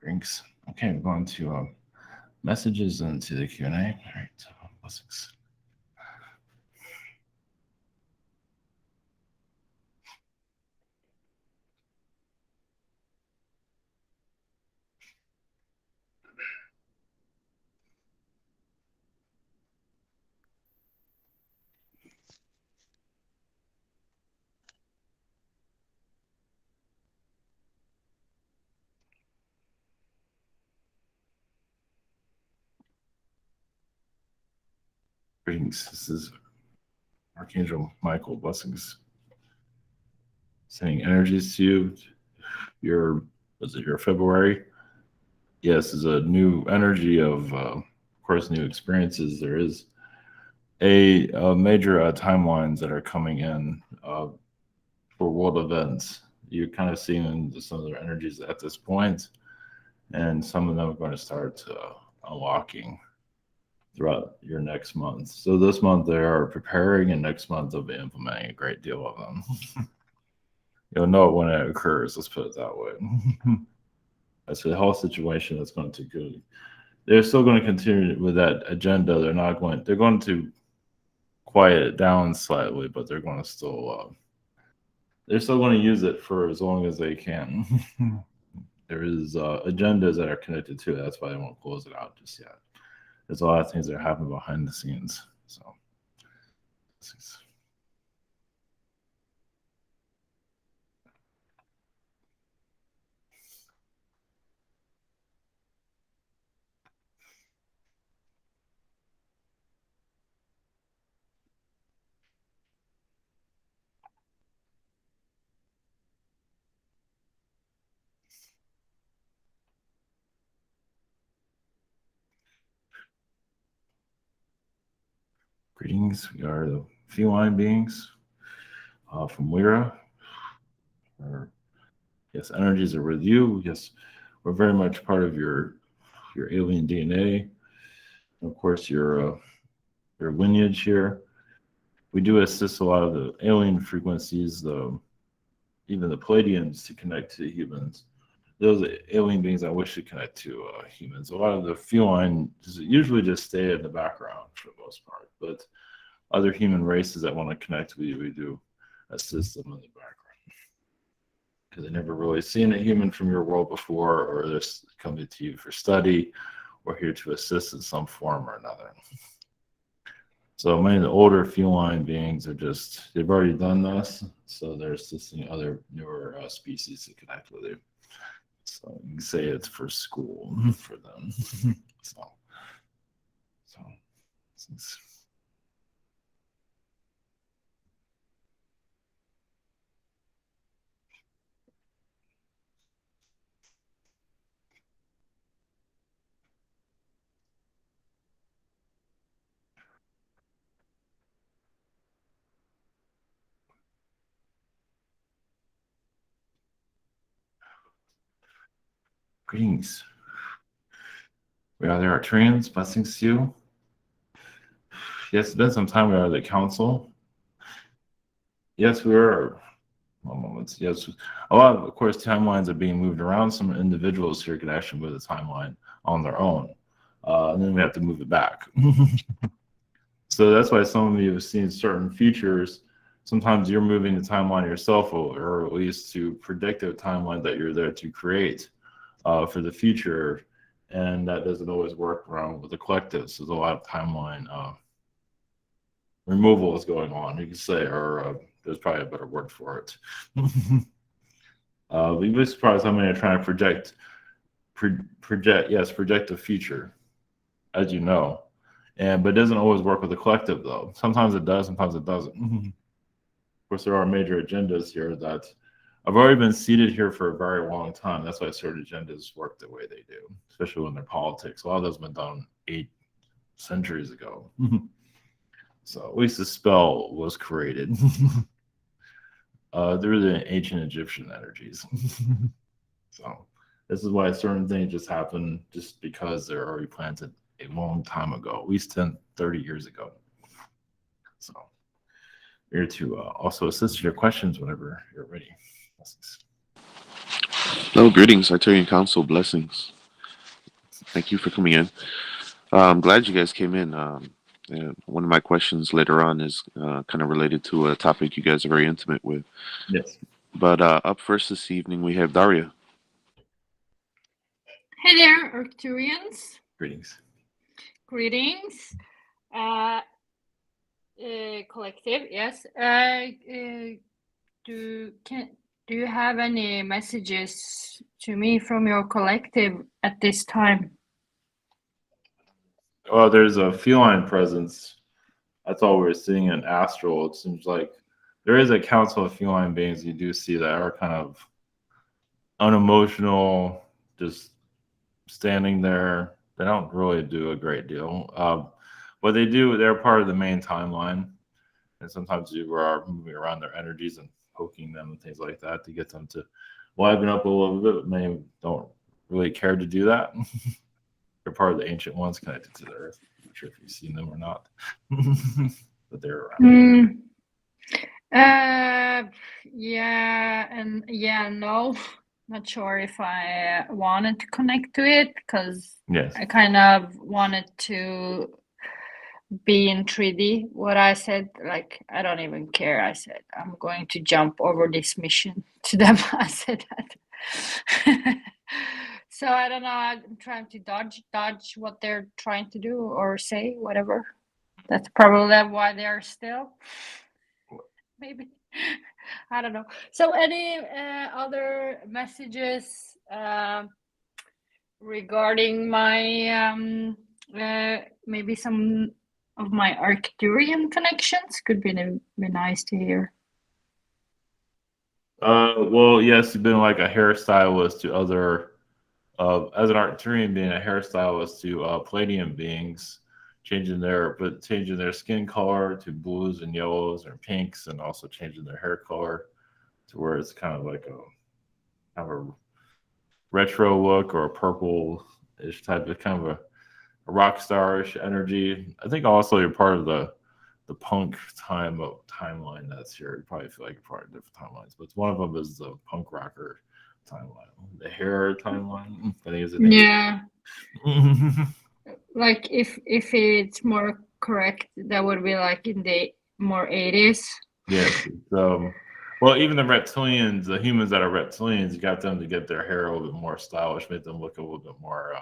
Drinks. Okay, we're going to messages and to the Q&A. All right, blessings. Greetings. This is Archangel Michael. Blessings. Sending energies to you. Your February? Yes, is a new energy of course, new experiences. There is a major timelines that are coming in for world events. You're kind of seeing some of their energies at this point, and some of them are going to start unlocking throughout your next month. So this month they are preparing, and next month they'll be implementing a great deal of them. You'll know it when it occurs. Let's put it that way. That's the whole situation that's going to go. They're still going to continue with that agenda. They're going to quiet it down slightly, but they're going to they're still going to use it for as long as they can. There is agendas that are connected to it. That's why they won't close it out just yet. There's a lot of things that are happening behind the scenes. So, greetings. We are the feline beings from Lyra. Yes, energies are with you. Yes, we're very much part of your alien DNA. And of course, your lineage here. We do assist a lot of the alien frequencies, even the Palladians, to connect to humans. Those are alien beings that wish to connect to humans. A lot of the feline usually just stay in the background for the most part, but other human races that want to connect with you, we do assist them in the background because they've never really seen a human from your world before, or they're coming to you for study, or here to assist in some form or another. So many of the older feline beings they've already done this, so they're assisting other newer species to connect with you. So you can say it's for school for them. so greetings. We are the Arcturians. Blessings to you. Yes, it's been some time. We are the council. Yes, we are. One moment. Yes, a lot of course, timelines are being moved around. Some individuals here can actually move the timeline on their own, and then we have to move it back. So that's why some of you have seen certain features. Sometimes you're moving the timeline yourself, or at least to predict a timeline that you're there to create for the future, and that doesn't always work around with the collective. So there's a lot of timeline removal is going on, you could say, or there's probably a better word for it. But you'd be surprised how many are trying to project the future, as you know. But it doesn't always work with the collective, though. Sometimes it does, sometimes it doesn't. Of course, there are major agendas here that I've already been seated here for a very long time. That's why certain agendas work the way they do, especially when they're politics. A lot of those have been done 8 centuries ago. So at least the spell was created through the ancient Egyptian energies. So this is why certain things just happen just because they're already planted a long time ago, at least 10, 30 years ago. So we're here to also assist your questions whenever you're ready. Hello, greetings, Arcturian Council. Blessings. Thank you for coming in. I'm glad you guys came in. One of my questions later on is kind of related to a topic you guys are very intimate with. Yes. But up first this evening, we have Daria. Hey there, Arcturians. Greetings. Greetings. Collective, yes. Do you have any messages to me from your collective at this time? Well, there's a feline presence. That's all we're seeing in astral. It seems like there is a council of feline beings you do see that are kind of unemotional, just standing there. They don't really do a great deal. What they do, they're part of the main timeline. And sometimes you are moving around their energies and poking them and things like that to get them to liven up a little bit. But many don't really care to do that. They're part of the ancient ones connected to the earth. I'm not sure if you've seen them or not, but they're around. Yeah, and yeah, no. Not sure if I wanted to connect to it because Yes. I kind of wanted to be in 3D. What I said, like, I don't even care. I said, I'm going to jump over this mission to them. I said that. So I don't know. I'm trying to dodge what they're trying to do or say, whatever. That's probably why they're still. Maybe. I don't know. So any other messages regarding my maybe some of my Arcturian connections could be nice to hear. Well, yes, you've been like a hairstylist to other, as an Arcturian being a hairstylist to Palladian beings, changing their skin color to blues and yellows or pinks, and also changing their hair color to where it's kind of like kind of a retro look or a purple-ish type of kind of a rock starish energy. I think also you're part of the punk timeline that's here. You probably feel like you're part of different timelines, but one of them is the punk rocker timeline. The hair timeline, I think is the name. Yeah. Like if it's more correct, that would be like in the more 80s. Yes. Well, even the reptilians, the humans that are reptilians, you got them to get their hair a little bit more stylish, make them look a little bit more,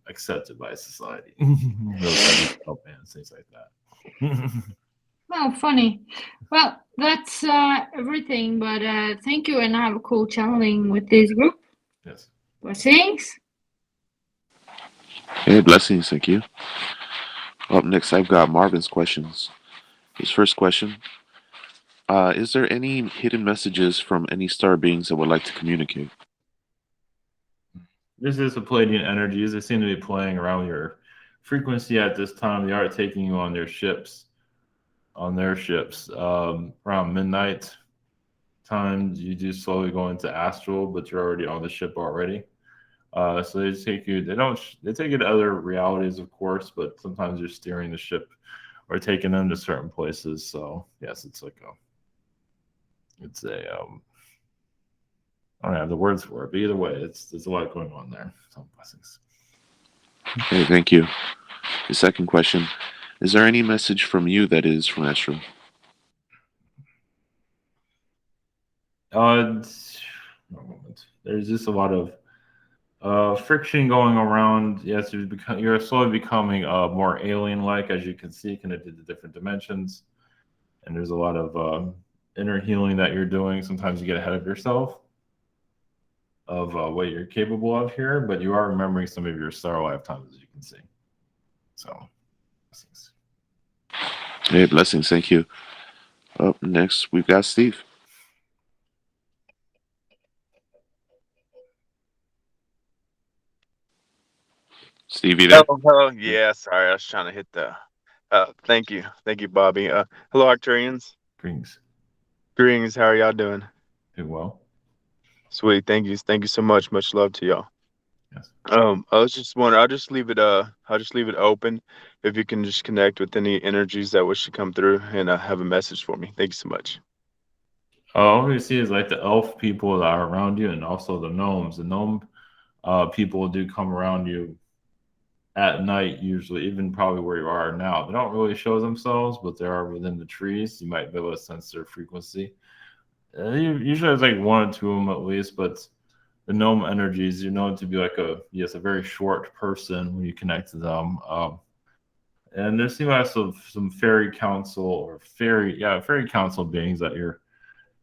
accepted by society. Those bands, things like that. Well, funny. Well, that's everything. But thank you, and have a cool channeling with this group. Yes. Blessings. Hey, blessings. Thank you. Up next, I've got Marvin's questions. His first question: is there any hidden messages from any star beings that would like to communicate? This is the Palladian energies. They seem to be playing around your frequency at this time. They are taking you on their ships, around midnight times. You do slowly go into astral, but you're already on the ship already. So they take you. They take you to other realities, of course, but sometimes you're steering the ship or taking them to certain places. So yes, it's like I don't have the words for it, but either way, there's a lot going on there. So blessings. Okay, thank you. The second question: is there any message from you that is from astral? There's just a lot of friction going around. Yes, you're slowly becoming more alien-like, as you can see, connected to different dimensions. And there's a lot of inner healing that you're doing. Sometimes you get ahead of yourself of what you're capable of here, but you are remembering some of your star lifetimes, as you can see. So, blessings. Hey, blessings. Thank you. Up next, we've got Steve. Stevie there? Hello. Yeah, sorry, I was trying to hit the. Thank you, Bobby. Hello, Arcturians. Greetings. Greetings. How are y'all doing? Do well. Sweet. Thank you so much. Much love to y'all. Yes. I was just wondering. I'll just leave it open. If you can just connect with any energies that wish to come through and have a message for me. Thank you so much. All we see is like the elf people that are around you, and also the gnomes. The gnome people do come around you at night, usually, even probably where you are now. They don't really show themselves, but they are within the trees. You might be able to sense their frequency. Usually, there's like one or two of them at least, but the gnome energies, you're known to be like a very short person when you connect to them. And there seem like some fairy council or fairy council beings that you're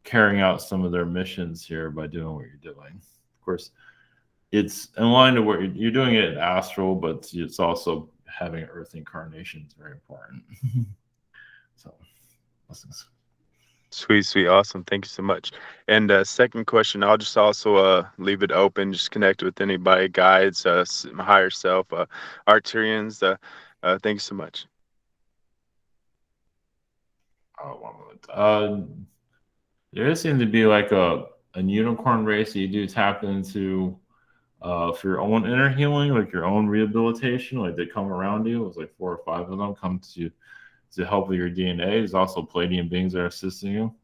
carrying out some of their missions here by doing what you're doing. Of course, it's in line to what you're doing it in astral, but it's also having Earth incarnation is very important. So, blessings. Sweet, sweet, awesome. Thank you so much. And second question, I'll just also leave it open. Just connect with anybody, guides, my higher self, Arcturians. Thank you so much. Oh, 1 moment. There seems to be like a unicorn race that you do tap into for your own inner healing, like your own rehabilitation. Like they come around you. It's like 4 or 5 of them come to help with your DNA. There's also Palladian beings that are assisting you.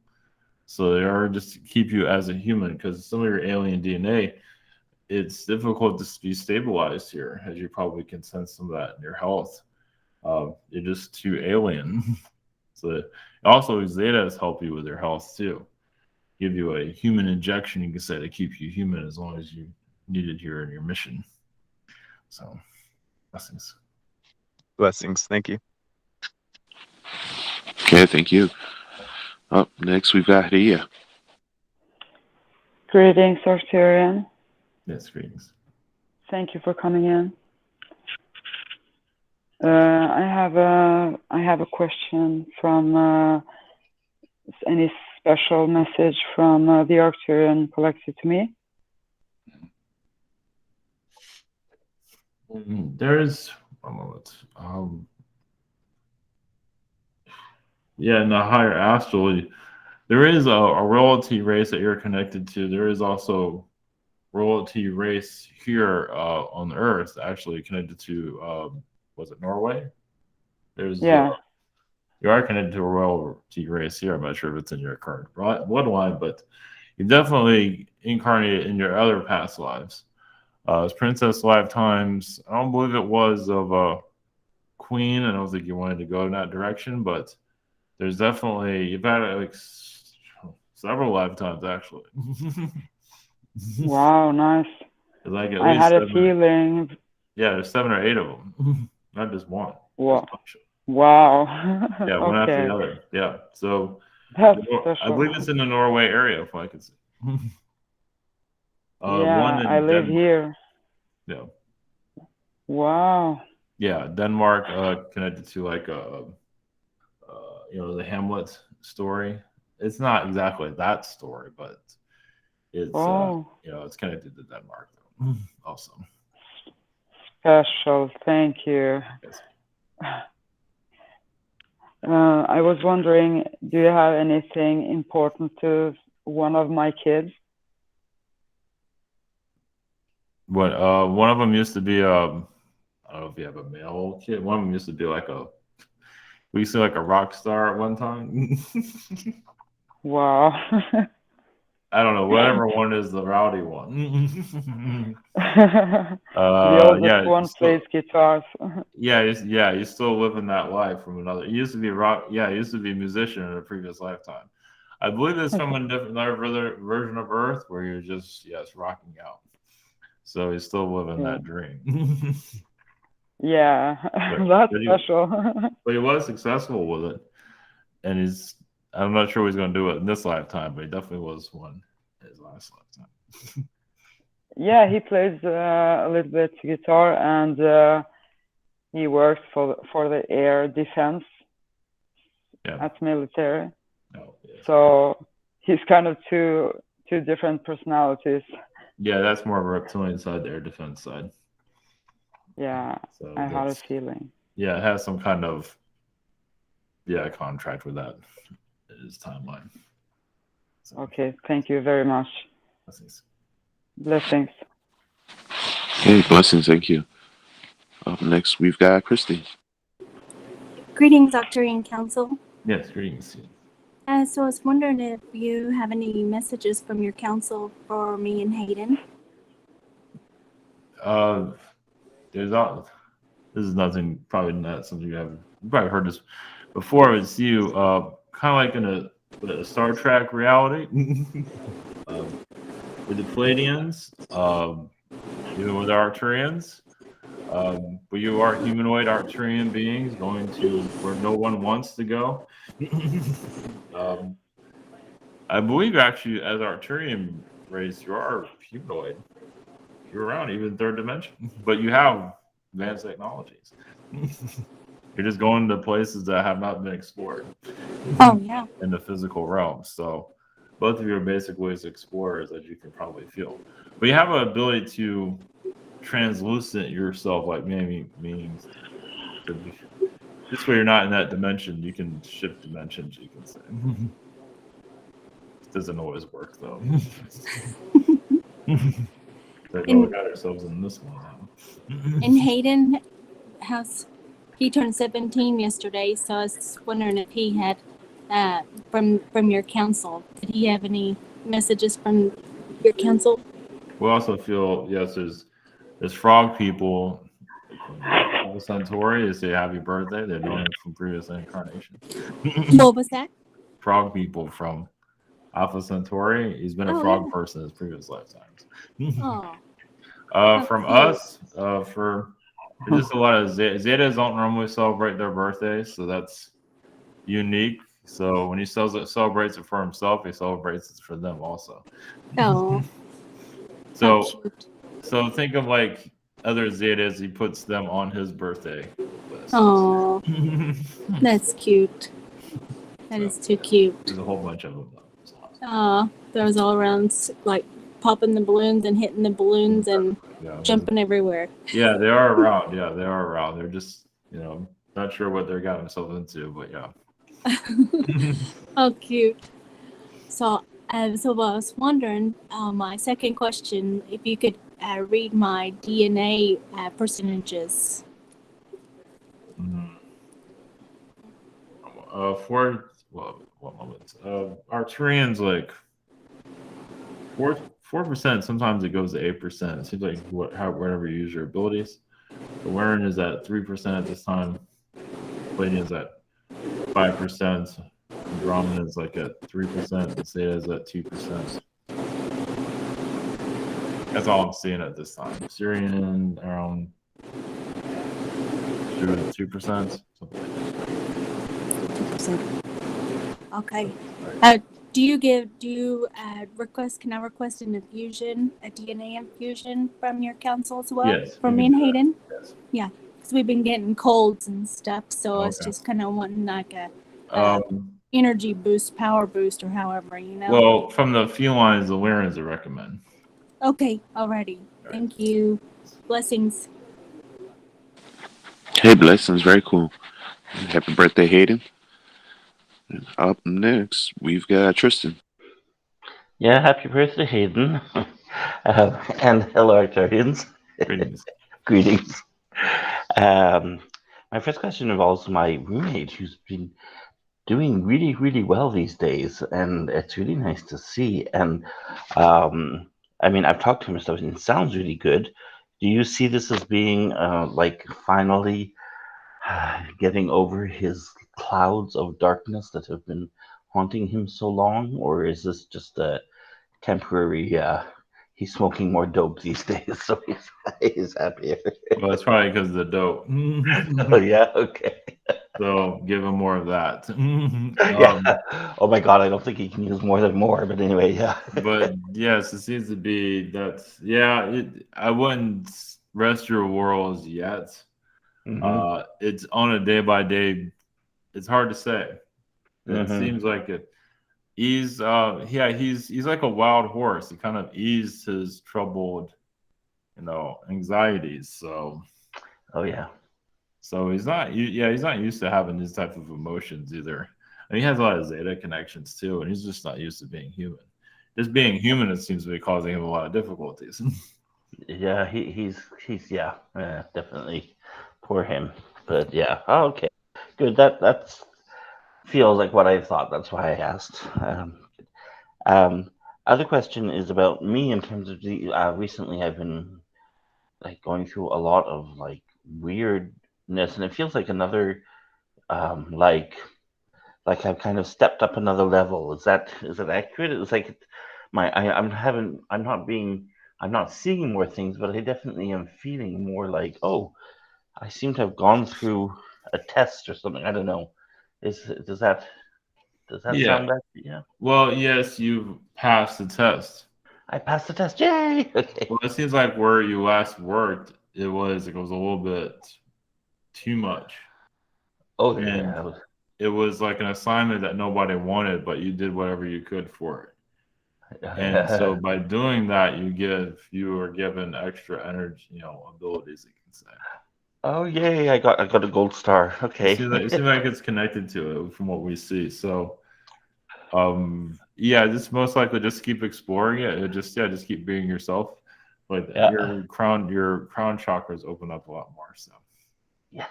So they are just to keep you as a human, because some of your alien DNA, it's difficult to be stabilized here, as you probably can sense some of that in your health. You're just too alien. So also Zetas help you with your health too. Give you a human injection, you can say, to keep you human as long as you need it here in your mission. So blessings. Blessings. Thank you. Okay, thank you. Up next, we've got Ria. Greetings, Arcturian. Yes, greetings. Thank you for coming in. I have a question from any special message from the Arcturian collected to me. There is 1 moment. Yeah, in the higher astral, there is a royalty race that you're connected to. There is also royalty race here on Earth, actually connected to was it Norway? There's Yeah. you are connected to a royalty race here. I'm not sure if it's in your current bloodline, but you definitely incarnated in your other past lives. As princess lifetimes, I don't believe it was of a queen. I don't think you wanted to go in that direction, but there's definitely you've had like several lifetimes actually. Wow, nice. Like at I least had a 7 feeling. Yeah, there's 7 or 8 of them, not just one. Wow. Wow. Yeah, one after Okay. the other. Yeah, so That's I special. believe it's in the Norway area, if I could see. Yeah, One I in live Denmark. here. Yeah, Wow. yeah, Denmark connected to like the Hamlet story. It's not exactly that story, but it's Oh, it's connected to Denmark though. Awesome. special. Thank you. Yes. I was wondering, do you have anything important to one of my kids? What one of them used to be I don't know if you have a male kid. One of them used to be we used to like a rock star at one time. Wow. I don't know, whatever one is the rowdy one. The oldest one plays guitars. He's still living that life from another. He used to be he used to be a musician in a previous lifetime. I believe it's from another version of Earth where you're just rocking out. So he's still living that dream. Yeah, that's special. But he was successful with it, and I'm not sure he's going to do it in this lifetime, but he definitely was one in his last lifetime. Yeah, he plays a little bit guitar, and he works for the air defense at military. Oh, yes. So he's kind of two different personalities. Yeah, that's more of a reptilian side, the air defense side. Yeah, so I had a feeling. Yeah, it has some kind of contract with that in his timeline. So. Okay, thank you very much. Blessings. Blessings. Hey, blessings, thank you. Up next, we've got Christy. Greetings, Arcturian Council. Yes, greetings. So I was wondering if you have any messages from your council for me and Hayden. There's not. This is nothing. Probably not something you probably heard this before. It's you. Kind of like in a Star Trek reality. With the Felines, even with the Arcturians. But you are humanoid Arcturian beings going to where no one wants to go. I believe actually, as Arcturian race, you are humanoid. You're around even third dimension, but you have advanced technologies. You're just going to places that have not been explored. Oh, yeah. In the physical realm. So both of you are basically explorers, as you can probably feel. But you have an ability to translucent yourself, like maybe means this way you're not in that dimension. You can shift dimensions, you can say. It doesn't always work though. We got ourselves in this one now. And Hayden, he turned 17 yesterday, so I was wondering if he had from your council. Did he have any messages from your council? We also feel yes, there's frog people from Centauri. They say happy birthday. They're known from previous incarnation. What was that? Frog people from Alpha Centauri. He's been a frog person in his previous lifetimes. From us, for just a lot of Zetas don't normally celebrate their birthdays, so that's unique. So when he celebrates it for himself, he celebrates it for them also. Oh. So think of like other Zetas, he puts them on his birthday list. Oh, that's cute. That is too cute. There's a whole bunch of them. Those all around, like popping the balloons and hitting the balloons and jumping everywhere. Yeah, they are around. Yeah, they are around. They're just, not sure what they're got themselves into, but yeah. Oh, cute. So I was wondering, my second question, if you could read my DNA percentages. One moment. Arcturians, like 4%. Sometimes it goes to 8%. It seems like whenever you use your abilities. The Lyran is at 3% at this time. Felines is at 5%. Andromeda is like at 3%. The Zeta is at 2%. That's all I'm seeing at this time. Syrian around 2%, something like that. 2%. Okay. Do you request? Can I request an infusion, a DNA infusion from your council as well? Yes. For me and Hayden. Yes. Yeah, because we've been getting colds and stuff, so it's just kind of wanting like a energy boost, power boost, or however, Well, from the felines, the Lyrans I recommend. Okay, alrighty. Thank you. Blessings. Hey, blessings. Very cool. Happy birthday, Hayden. And up next, we've got Tristan. Yeah, happy birthday, Hayden. And hello, Arcturians. Greetings. Greetings. My first question involves my roommate, who's been doing really, really well these days, and it's really nice to see. And I've talked to him and stuff, and it sounds really good. Do you see this as being like finally getting over his clouds of darkness that have been haunting him so long, or is this just a temporary? He's smoking more dope these days, so he's happier. Well, it's probably because of the dope. Oh yeah, okay. So give him more of that. Yeah. Oh my God, I don't think he can use more than more, but anyway, yeah. But yes, it seems to be I wouldn't rest your laurels yet. Mm-hmm. It's on a day by day. It's hard to say. It seems like it. He's like a wild horse. He kind of eased his troubled, anxieties. So. Oh yeah. So he's not used to having these type of emotions either. And he has a lot of Zeta connections too, and he's just not used to being human. Just being human, it seems to be causing him a lot of difficulties. Yeah, he's definitely poor him. But yeah, oh, okay, good. That's feels like what I thought. That's why I asked. Other question is about me in terms of the recently I've been like going through a lot of like weirdness, and it feels like another like I've kind of stepped up another level. Is that accurate? It's like I'm not seeing more things, but I definitely am feeling more like, oh, I seem to have gone through a test or something. I don't know. Does that Yeah. sound that? Yeah. Well, yes, you've passed the test. I passed the test. Yay! Okay. Well, it seems like where you last worked, it was a little bit too much. Oh And yeah. it was like an assignment that nobody wanted, but you did whatever you could for it. And so by doing that, you are given extra energy, abilities, you can say. Oh yay! I got a gold star. Okay. It seems like it's connected to it from what we see. So yeah, just most likely just keep exploring it. Just keep being yourself. But Yeah. your crown chakras open up a lot more. So Yes.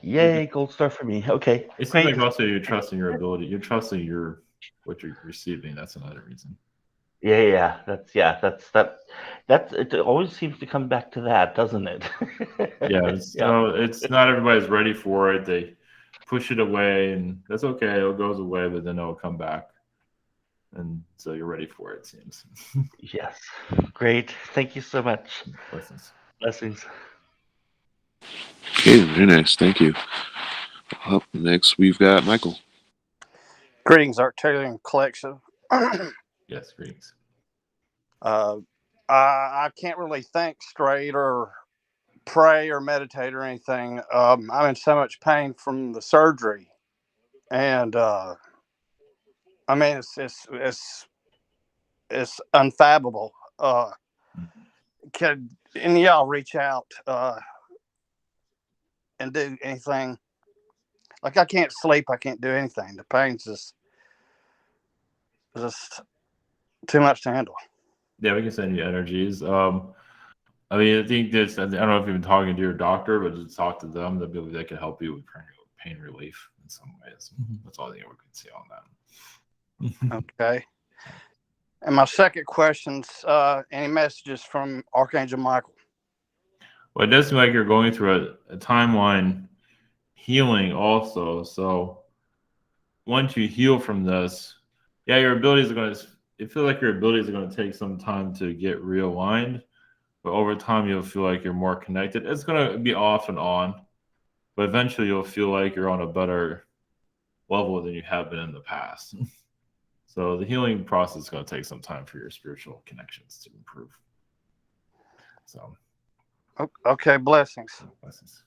Yay! Gold star for me. Okay. it seems Great. like also you're trusting your ability. You're trusting what you're receiving. That's another reason. Yeah. That's it. Always seems to come back to that, doesn't it? Yeah, Yeah. it's not everybody's ready for it. They push it away, and that's okay. It goes away, but then it'll come back, and so you're ready for it. It seems. Yes. Great. Thank you so much. Blessings. Blessings. Okay, very nice. Thank you. Up next, we've got Michael. Greetings, Arcturian collection. Yes, greetings. I can't really think straight or pray or meditate or anything. I'm in so much pain from the surgery, and I mean it's unfathomable. Could any of y'all reach out and do anything? Like I can't sleep, I can't do anything. The pain's just too much to handle. Yeah, we can send you energies. I mean, I think this. I don't know if you've been talking to your doctor, but just talk to them. They can help you with pain relief in some ways. That's all I think we can say on that. Okay. And my second question's any messages from Archangel Michael? Well, it does seem like you're going through a timeline healing also. So once you heal from this, yeah, your abilities are going to. It feels like your abilities are going to take some time to get realigned, but over time you'll feel like you're more connected. It's going to be off and on, but eventually you'll feel like you're on a better level than you have been in the past. So the healing process is going to take some time for your spiritual connections to improve. So, Okay, blessings. blessings.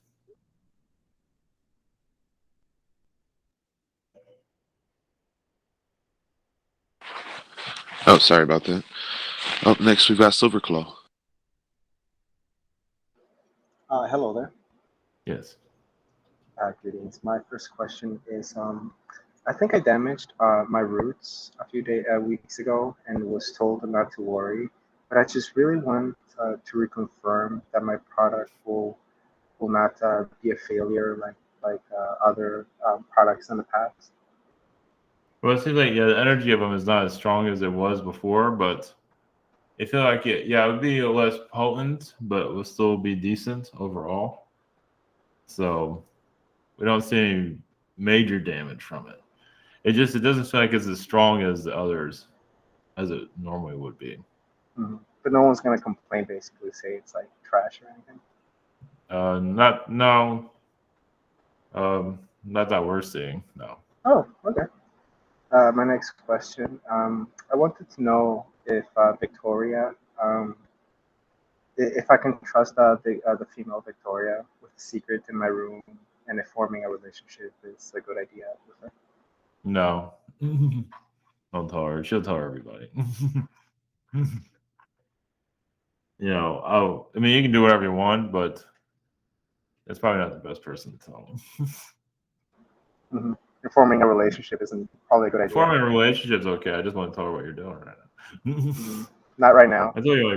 Oh, sorry about that. Up next, we've got Silverclaw. Hello there. Yes. Greetings. My first question is, I think I damaged my roots a few weeks ago and was told not to worry, but I just really want to reconfirm that my product will not be a failure like other products in the past. Well, it seems like the energy of them is not as strong as it was before, but I feel like it would be less potent, but it will still be decent overall. So we don't see any major damage from it. It doesn't feel like it's as strong as the others as it normally would be. Mm-hmm. But no one's gonna complain, basically say it's like trash or anything. Not that we're seeing. No. Oh, okay. My next question. I wanted to know if Victoria, if I can trust the female Victoria with the secret in my room, and if forming a relationship is a good idea with her. No. Don't tell her. She'll tell everybody. I mean, you can do whatever you want, but it's probably not the best person to tell them. Mm-hmm. And forming a relationship isn't probably a good idea. Forming a relationship's okay. I just want to tell her what you're doing right now. Mm-hmm. Not right now. Until you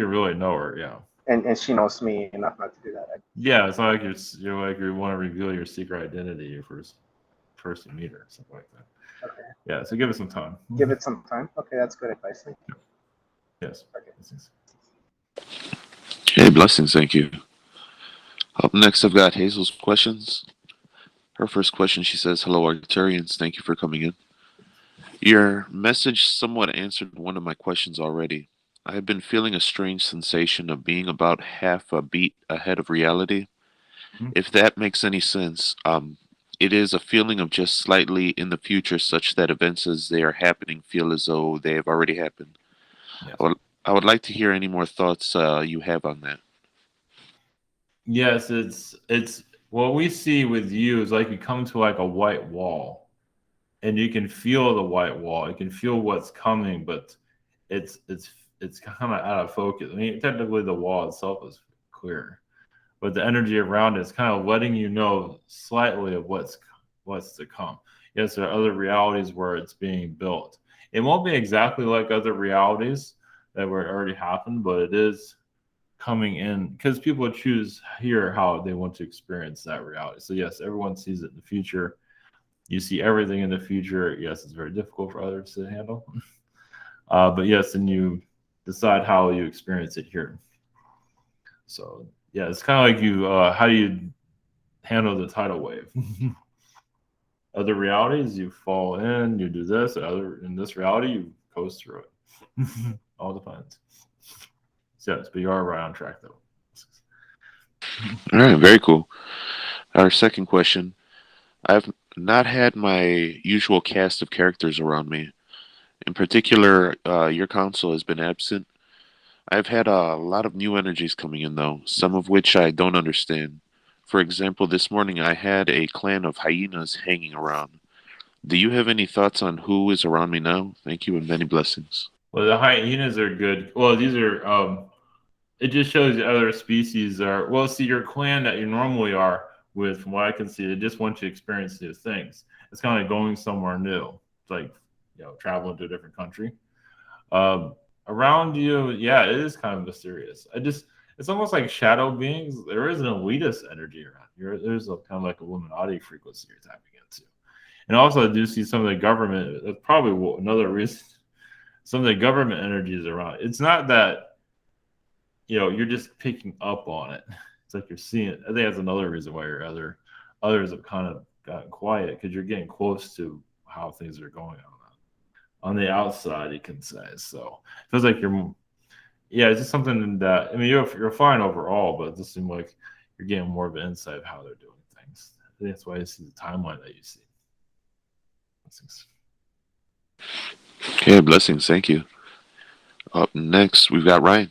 really know her, yeah. And she knows me enough not to do that. Yeah, it's not like you want to reveal your secret identity for first you meet her, something like that. Okay. Yeah, so give it some time. Give it some time. Okay, that's good advice. Thank you. Yes. Okay. Hey, blessings. Thank you. Up next, I've got Hazel's questions. Her first question, she says, "Hello, Arcturians. Thank you for coming in. Your message somewhat answered one of my questions already. I have been feeling a strange sensation of being about half a beat ahead of reality. Mhm. If that makes any sense, it is a feeling of just slightly in the future, such that events as they are happening feel as though they have already happened. Yes. I would like to hear any more thoughts you have on that." Yes, it's what we see with you is like you come to like a white wall, and you can feel the white wall. You can feel what's coming, but it's kind of out of focus. I mean, technically the wall itself is clear, but the energy around it is kind of letting you know slightly of what's to come. Yes, there are other realities where it's being built. It won't be exactly like other realities that were already happened, but it is coming in because people choose here how they want to experience that reality. So yes, everyone sees it in the future. You see everything in the future. Yes, it's very difficult for others to handle. But yes, and you decide how you experience it here. So yeah, it's kind of like you. How do you handle the tidal wave? Other realities, you fall in, you do this. In this reality, you coast through it. All depends. So, yes, but you are right on track though. All right, very cool. Our second question. I've not had my usual cast of characters around me. In particular, your council has been absent. I've had a lot of new energies coming in, though, some of which I don't understand. For example, this morning I had a clan of hyenas hanging around. Do you have any thoughts on who is around me now? Thank you and many blessings. Well, the hyenas are good. Well, these are it just shows the other species are well. See, your clan that you normally are with, from what I can see, they just want to experience new things. It's kind of like going somewhere new. It's like traveling to a different country. Around you, yeah, it is kind of mysterious. It's almost like shadow beings. There is an elitist energy around you. There's a kind of like Illuminati frequency you're tapping into. And also, I do see some of the government. That's probably another reason. Some of the government energies around. It's not that you're just picking up on it. It's like you're seeing it. I think that's another reason why others have kind of gotten quiet because you're getting close to how things are going on the outside, you can say. So it feels like it's just something that I mean you're fine overall, but it just seems like you're getting more of an insight of how they're doing things. I think that's why you see the timeline that you see. Blessings. Okay, blessings. Thank you. Up next, we've got Ryan.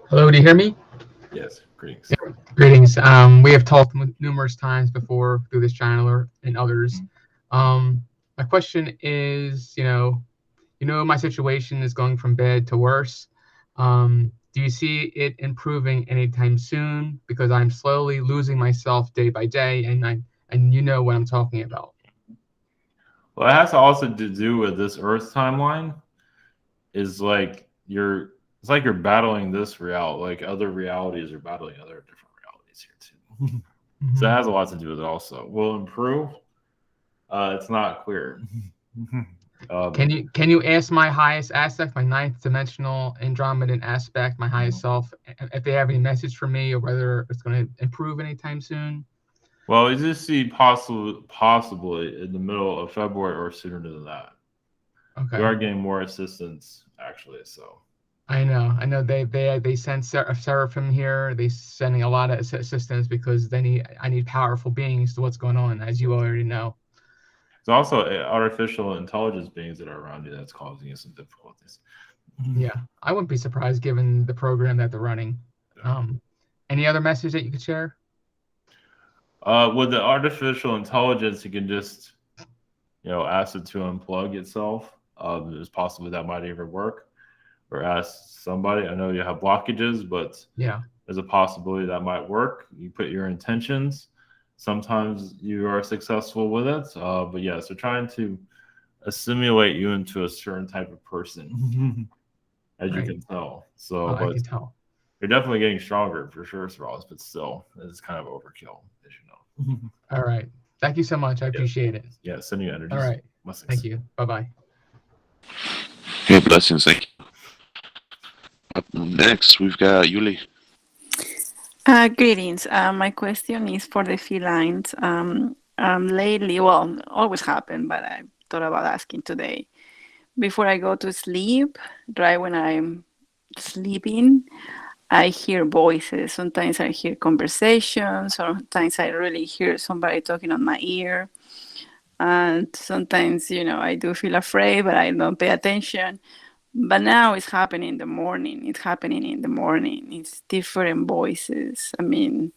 Hello, do you hear me? Yes, greetings. Yeah, greetings. We have talked numerous times before through this channel or and others. My question is, my situation is going from bad to worse. Do you see it improving anytime soon? Because I'm slowly losing myself day by day, and you know what I'm talking about. Well, it has also to do with this Earth timeline. Is like it's like you're battling this reality, like other realities are battling other different realities here too. So it has a lot to do with it also. Will improve? It's not clear. Can you ask my highest aspect, my ninth dimensional Andromedan aspect, my highest self, if they have any message for me or whether it's going to improve anytime soon? Well, we just see possibly in the middle of February or sooner than that. Okay. We are getting more assistance actually. So I know they sent Seraphim here. They sending a lot of assistance because I need powerful beings to what's going on, as you already know. There's also artificial intelligence beings that are around you that's causing you some difficulties. Yeah, I wouldn't be surprised given the program that they're running. Any other message that you could share? With the artificial intelligence, you can just ask it to unplug itself. It's possible that might even work. Or ask somebody. I know you have blockages, but yeah, there's a possibility that might work. You put your intentions. Sometimes you are successful with it. But yeah, so trying to assimilate you into a certain type of person, as you can tell. So, I can tell. You're definitely getting stronger for sure, Seralis, but still, it's kind of overkill, as you know. All right. Thank you so much. I appreciate it. Yeah, send you energies. All right. Blessings. Thank you. Bye-bye. Okay, blessings. Thank you. Up next, we've got Yuli. Greetings. My question is for the felines. Lately, well, always happen, but I thought about asking today. Before I go to sleep, right when I'm sleeping, I hear voices. Sometimes I hear conversations. Sometimes I really hear somebody talking on my ear. And sometimes, I do feel afraid, but I don't pay attention. But now it's happening in the morning. It's happening in the morning. It's different voices. I mean,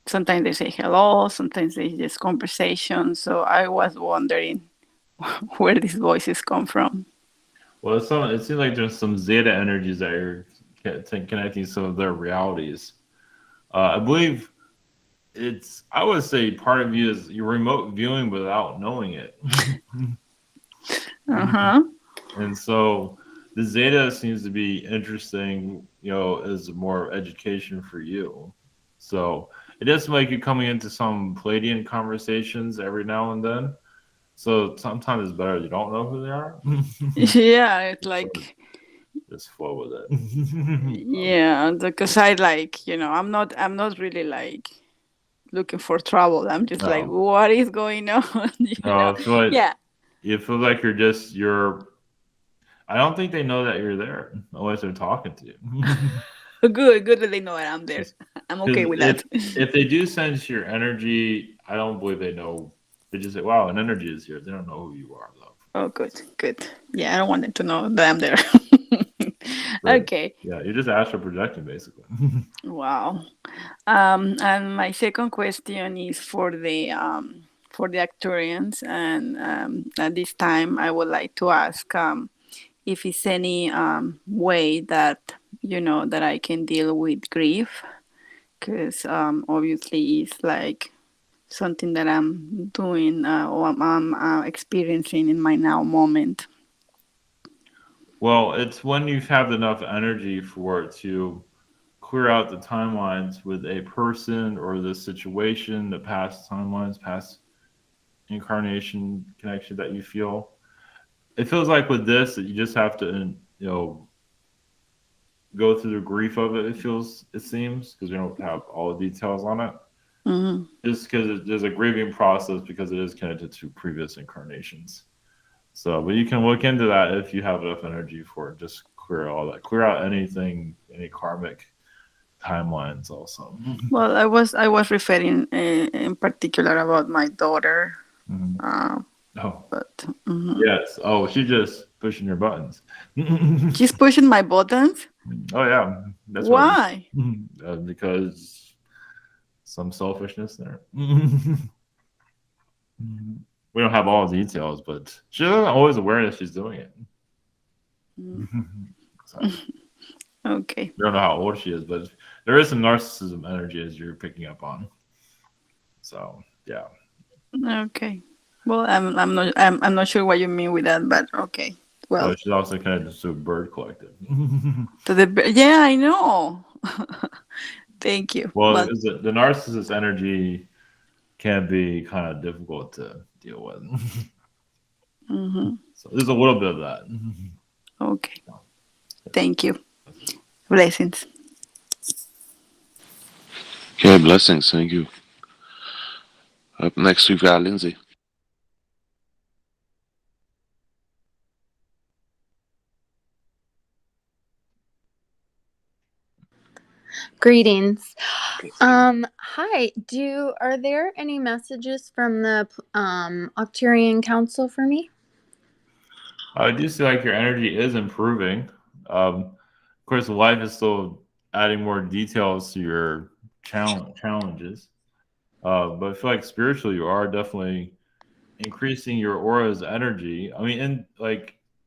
sometimes they say hello, sometimes they just conversation. So I was wondering where these voices come from. Well, it seems like there's some zeta energies that are connecting some of their realities. I believe I would say part of you is your remote viewing without knowing it. Uh-huh. And so the zeta seems to be interesting, as more education for you. So it does like you coming into some Palladian conversations every now and then. So sometimes it's better you don't know who they are. Yeah, it's like just flow with it. Yeah, because I'm not really like looking for trouble. I'm just like, what is going on? I feel like yeah. You feel like I don't think they know that you're there unless they're talking to you. Good that they know that I'm there. I'm okay with that. If they do sense your energy, I don't believe they know. They just say, wow, an energy is here. They don't know who you are, though. Oh, good. Yeah, I don't want them to know that I'm there. Right. Okay. Yeah, you just astral projecting, basically. Wow. And my second question is for the Arcturians, and at this time I would like to ask if it's any way that that I can deal with grief, because obviously it's like something that I'm doing or I'm experiencing in my now moment. Well, it's when you have enough energy for it to clear out the timelines with a person or the situation, the past timelines, past incarnation connection that you feel. It feels like with this that you just have to, go through the grief of it. It seems, because we don't have all the details on it. Mm-hmm. Just because there's a grieving process because it is connected to previous incarnations. So, but you can look into that if you have enough energy for it. Just clear all that. Clear out anything, any karmic timelines also. Well, I was referring in particular about my daughter. Mm-hmm. But yes. Oh, she's just pushing your buttons. She's pushing my buttons. Oh yeah. That's why? Because some selfishness there. We don't have all the details, but she's always aware that she's doing it. So, okay. We don't know how old she is, but there is some narcissism energy as you're picking up on. So yeah. Okay. Well, I'm not sure what you mean with that, but okay. Well, she's also connected to a bird collective. Yeah, I know. Thank you. Well, the narcissist energy can be kind of difficult to deal with. Mm-hmm. So there's a little bit of that. Okay. Thank you. Blessings. Okay, blessings. Thank you. Up next, we've got Lindsay. Greetings. Hi. Are there any messages from the Arcturian Council for me? I do see like your energy is improving. Of course, life is still adding more details to your challenges. But I feel like spiritually, you are definitely increasing your aura's energy. I mean,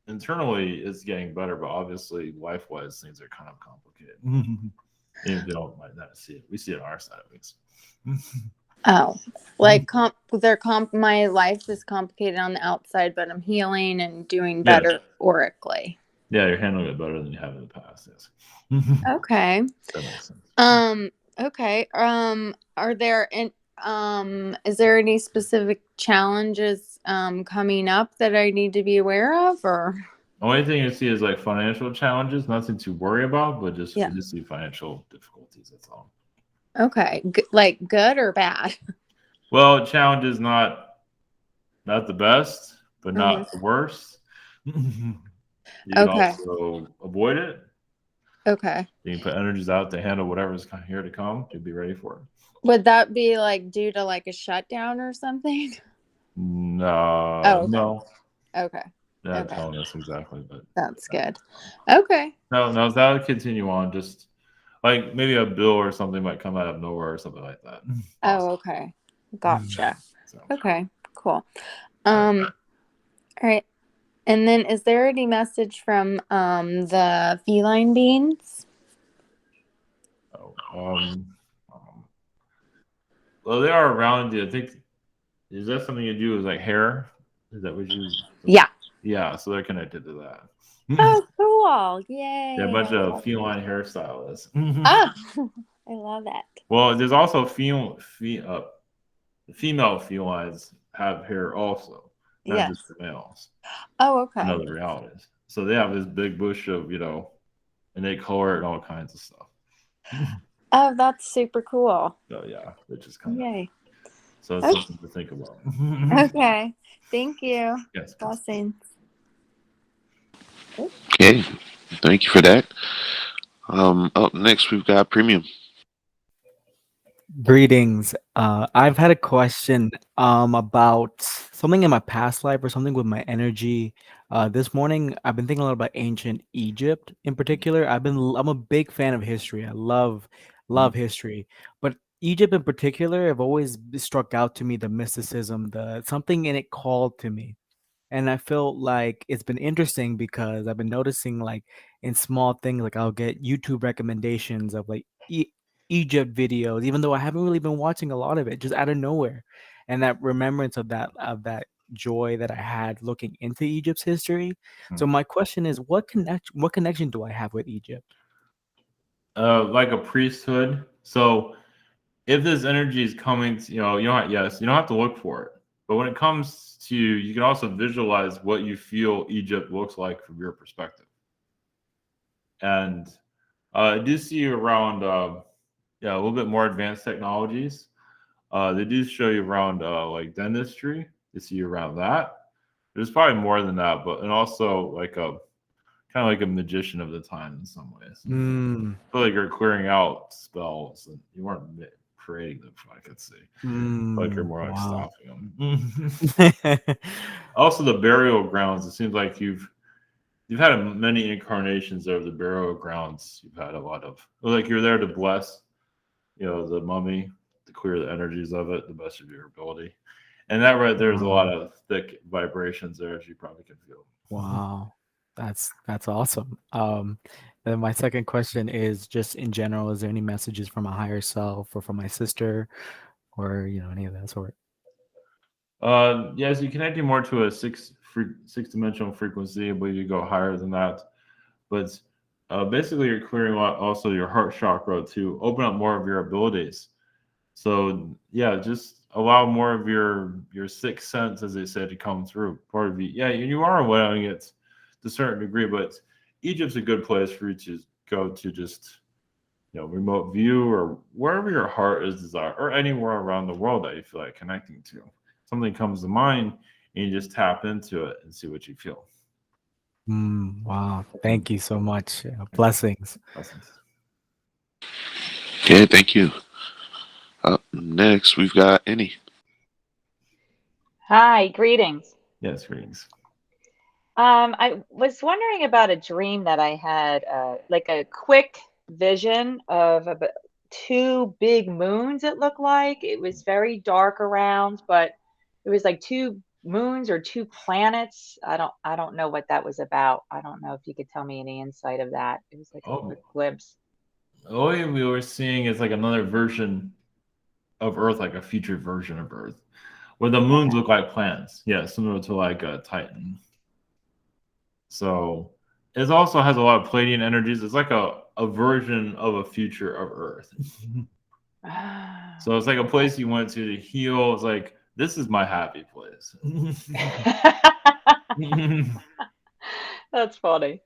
internally, it's getting better, but obviously, life-wise, things are kind of complicated. Even if they don't might not see it, we see it on our side at least. Oh, my life is complicated on the outside, but I'm healing and doing better aurically. Yeah, you're handling it better than you have in the past. Yes. Okay. That makes sense. Okay. Are there is there any specific challenges coming up that I need to be aware of, or? Only thing you see is like financial challenges, nothing to worry about, but just Yeah. you just see financial difficulties. That's all. Okay, like good or bad? Well, challenges not the best, but not the worst. You can Okay. also avoid it. Okay. You can put energies out to handle whatever's here to come. To be ready for it. Would that be like due to like a shutdown or something? No, Oh, okay. no. Okay. Not Okay. telling us exactly, but That's good. Okay. no, that would continue on. Just like maybe a bill or something might come out of nowhere or something like that. Oh, okay. Gotcha. So, Okay, cool. All right. And then is there any message from the feline beings? well, they are around you. I think, is that something you do with like hair? Is that what you? Yeah. Yeah, so they're connected to that. Oh, cool. Yay. Yeah, a bunch of feline hairstylists. Oh, I love that. Well, there's also female felines have hair also, not Yes. just the males. Oh, okay. In other realities. So they have this big bush of, and they color it and all kinds of stuff. Oh, that's super cool. So yeah, it's just kind of. Yay. So it's Okay. something to think about. Okay. Thank you. Yes. Blessings. Okay, thank you for that. Up next, we've got Premium. Greetings. I've had a question about something in my past life or something with my energy. This morning, I've been thinking a lot about ancient Egypt in particular. I'm a big fan of history. I love history, but Egypt in particular, have always struck out to me the mysticism, the something in it called to me. And I feel like it's been interesting because I've been noticing like in small things, like I'll get YouTube recommendations of like Egypt videos, even though I haven't really been watching a lot of it, just out of nowhere. And that remembrance of that joy that I had looking into Egypt's history. So my question is, what connection do I have with Egypt? Like a priesthood. So if this energy is coming, you don't have to look for it. But when it comes to you, you can also visualize what you feel Egypt looks like from your perspective. And I do see you around, a little bit more advanced technologies. They do show you around like dentistry. They see you around that. There's probably more than that, and also like kind of like a magician of the time in some ways. I feel like you're clearing out spells, and you weren't creating them, if I could see. Like you're more like stopping them. Also, the burial grounds. It seems like you've had many incarnations of the burial grounds. You've had a lot of, like, you're there to bless, the mummy, to clear the energies of it the best of your ability. And that right there's a lot of thick vibrations there, as you probably can feel. Wow, that's awesome. Then my second question is just in general, is there any messages from a higher self or from my sister, or any of that sort? Yes, you're connecting more to a six-dimensional frequency, but you go higher than that. But basically, you're clearing out also your heart chakra to open up more of your abilities. So yeah, just allow more of your sixth sense, as they said, to come through. Part of you, you are allowing it to a certain degree, but Egypt's a good place for you to go to just remote view or wherever your heart is desire, or anywhere around the world that you feel like connecting to. Something comes to mind, and you just tap into it and see what you feel. Wow, thank you so much. Blessings. Okay, thank you. Up next, we've got Annie. Hi, greetings. Yes, greetings. I was wondering about a dream that I had, like a quick vision of about two big moons, it looked like. It was very dark around, but it was like two moons or two planets. I don't know what that was about. I don't know if you could tell me any insight of that. It was like a quick glimpse. All we were seeing is like another version of Earth, like a future version of Earth, where the moons look like planets. Yeah, similar to like a Titan. So it also has a lot of Pleiadian energies. It's like a version of a future of Earth. So it's like a place you went to heal. It's like, this is my happy place. That's funny.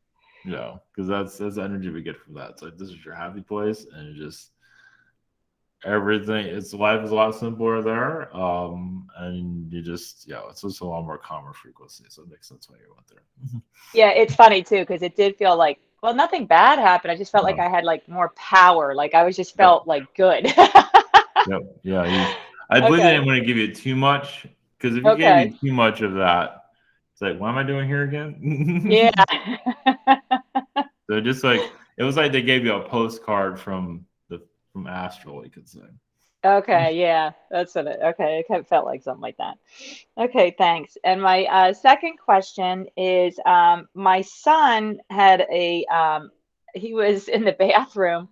Yeah, because that's the energy we get from that. It's like, this is your happy place, and it just everything. It's life is a lot simpler there, and you just it's just a lot more calmer frequency. So it makes sense why you went there. Yeah, it's funny too because it did feel like, well, nothing bad happened. I just felt like I had like more power. Like I was just felt like good. Yep. Yeah. I believe they Okay. didn't want to give you too much, because if you gave Okay. me too much of that, it's like, what am I doing here again? Yeah. So just like it was like they gave you a postcard from Astral, you could say. Okay, yeah, that's what okay, it kind of felt like something like that. Okay, thanks. And my second question is, my son had he was in the bathroom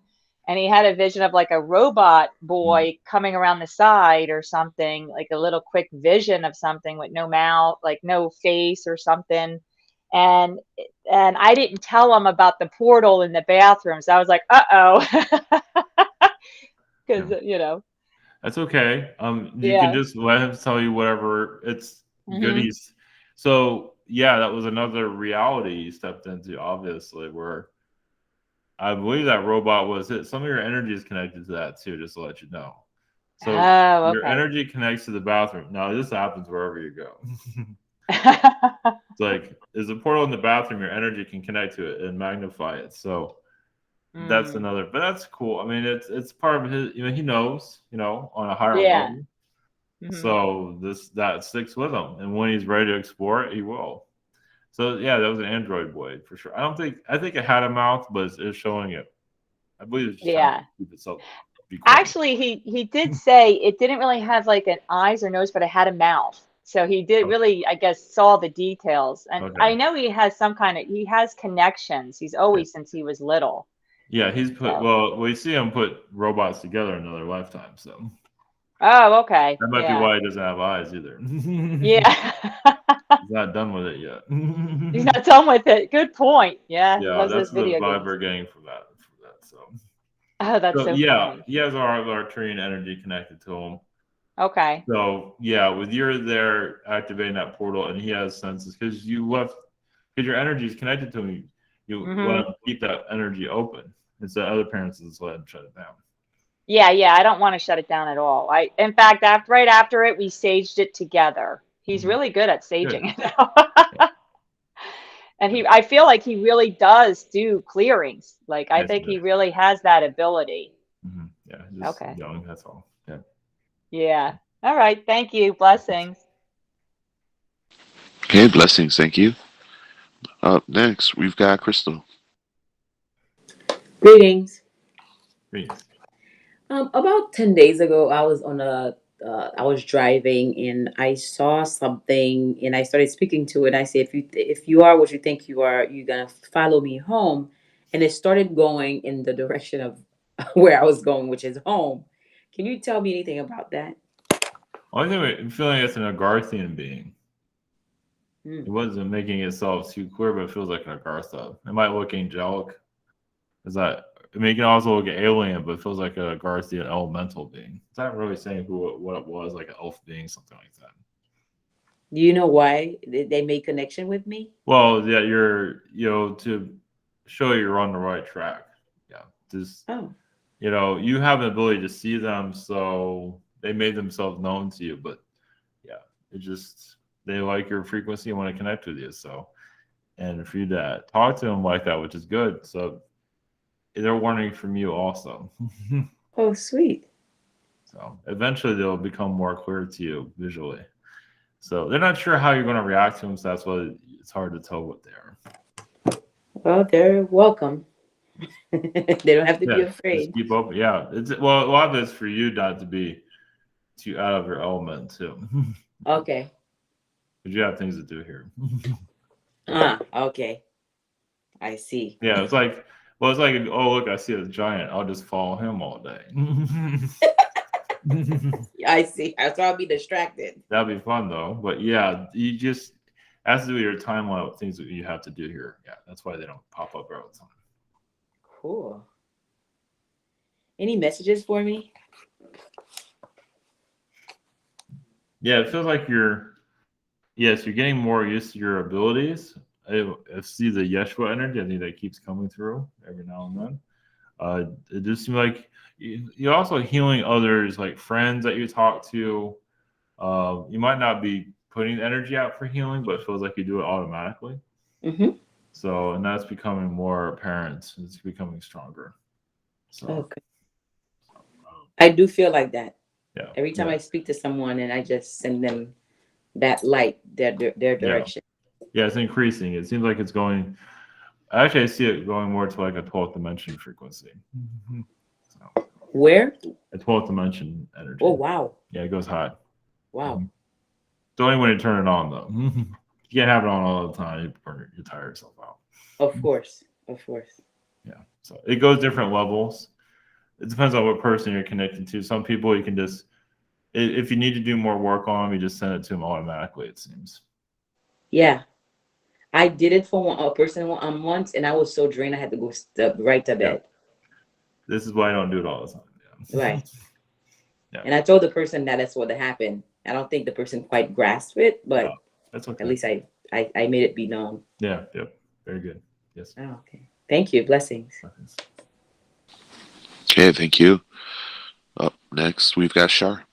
and he had a vision of like a robot boy coming around the side or something, like a little quick vision of something with no mouth, like no face or something. And I didn't tell him about the portal in the bathroom, so I was like, uh-oh, because That's okay. You can yeah. just let him tell you whatever. It's Mm-hmm. goodies. So yeah, that was another reality you stepped into, obviously, where I believe that robot was it. Some of your energy is connected to that too, just to let you know. So Oh, your okay. energy connects to the bathroom. Now this happens wherever you go. It's like, there's a portal in the bathroom, your energy can connect to it and magnify it. So that's another, but that's cool. I mean, it's part of his, he knows, on a higher Yeah. level. Mm-hmm. So that sticks with him. And when he's ready to explore it, he will. So yeah, that was an android boy for sure. I think it had a mouth, but it's showing it. I believe it's just trying to Yeah. keep itself be quiet. Actually, he did say it didn't really have like an eyes or nose, but it had a mouth. So he did really, I guess, saw the details. And I know he has he has connections. He's always since he was little. Yeah, he's put So. we see him put robots together in another lifetime, so Oh, okay. that might be why he doesn't have eyes either. Yeah. He's not done with it yet. He's not done with it. Good point. Yeah, he Yeah, loves those that's the video vibe games. we're getting from that. So, Oh, that's so yeah, funny. he has our Arcturian energy connected to him. Okay. So yeah, with you're there activating that portal, and he has senses because your energy is connected to him. You let him keep that energy open. Instead, other parents just let him shut it down. Yeah, I don't want to shut it down at all. In fact, right after it, we saged it together. He's really good at saging it. And I feel like he really does do clearings. Like, I think he really has that ability. Yeah, just Okay. young, that's all. Yeah. Yeah. All right. Thank you. Blessings. Okay, blessings. Thank you. Up next, we've got Crystal. Greetings. Greetings. About 10 days ago, I was I was driving and I saw something and I started speaking to it. I said, if you are what you think you are, you're gonna follow me home. And it started going in the direction of where I was going, which is home. Can you tell me anything about that? Only thing I'm feeling it's an Agarthian being. It wasn't making itself too clear, but it feels like an Agartha. It might look angelic. It can also look alien, but it feels like a Agarthian elemental being. It's not really saying what it was, like an elf being, something like that. Do you know why they made connection with me? Well, yeah, you're to show you're on the right track. Yeah, just you have an ability to see them, so they made themselves known to you. But yeah, they like your frequency and want to connect with you. So, and for you to talk to them like that, which is good. So they're warning from you also. Oh, sweet. So eventually they'll become more clear to you visually. So they're not sure how you're going to react to them. So that's why it's hard to tell what they are. Well, they're welcome. They don't have to be afraid. Just keep open. Yeah. A lot of it's for you not to be too out of your element too. Okay. But you have things to do here. Okay. I see. Yeah, it's like, oh, look, I see a giant. I'll just follow him all day. I see. So I'll be distracted. That'd be fun though. But yeah, you just has to do with your timeline with things that you have to do here. Yeah, that's why they don't pop up all the time. Cool. Any messages for me? Yeah, it feels like you're getting more used to your abilities. I see the Yeshua energy. I think that keeps coming through every now and then. It just seems like you're also healing others, like friends that you talk to. You might not be putting energy out for healing, but it feels like you do it automatically. Mm-hmm. So, and that's becoming more apparent. It's becoming stronger. So, Okay. I do feel like that. Yeah. Every time I speak to someone and I just send them that light, their direction. Yeah, it's increasing. It seems like it's going. Actually, I see it going more to like a 12th dimension frequency. So, where? A 12th dimension energy. Oh, wow. Yeah, it goes high. Wow. It's only when you turn it on, though. You can't have it on all the time. You tire yourself out. Of course. Of course. Yeah. So it goes different levels. It depends on what person you're connected to. Some people you can just, if you need to do more work on them, you just send it to them automatically, it seems. Yeah. I did it for a person once, and I was so drained I had to go right to bed. This is why I don't do it all the time. Yeah. Right. Yeah. And I told the person that that's what happened. I don't think the person quite grasped it, but that's okay. At least I made it be known. Yeah. Yep. Very good. Yes. Oh, okay. Thank you. Blessings. Okay, thank you. Up next, we've got Shar.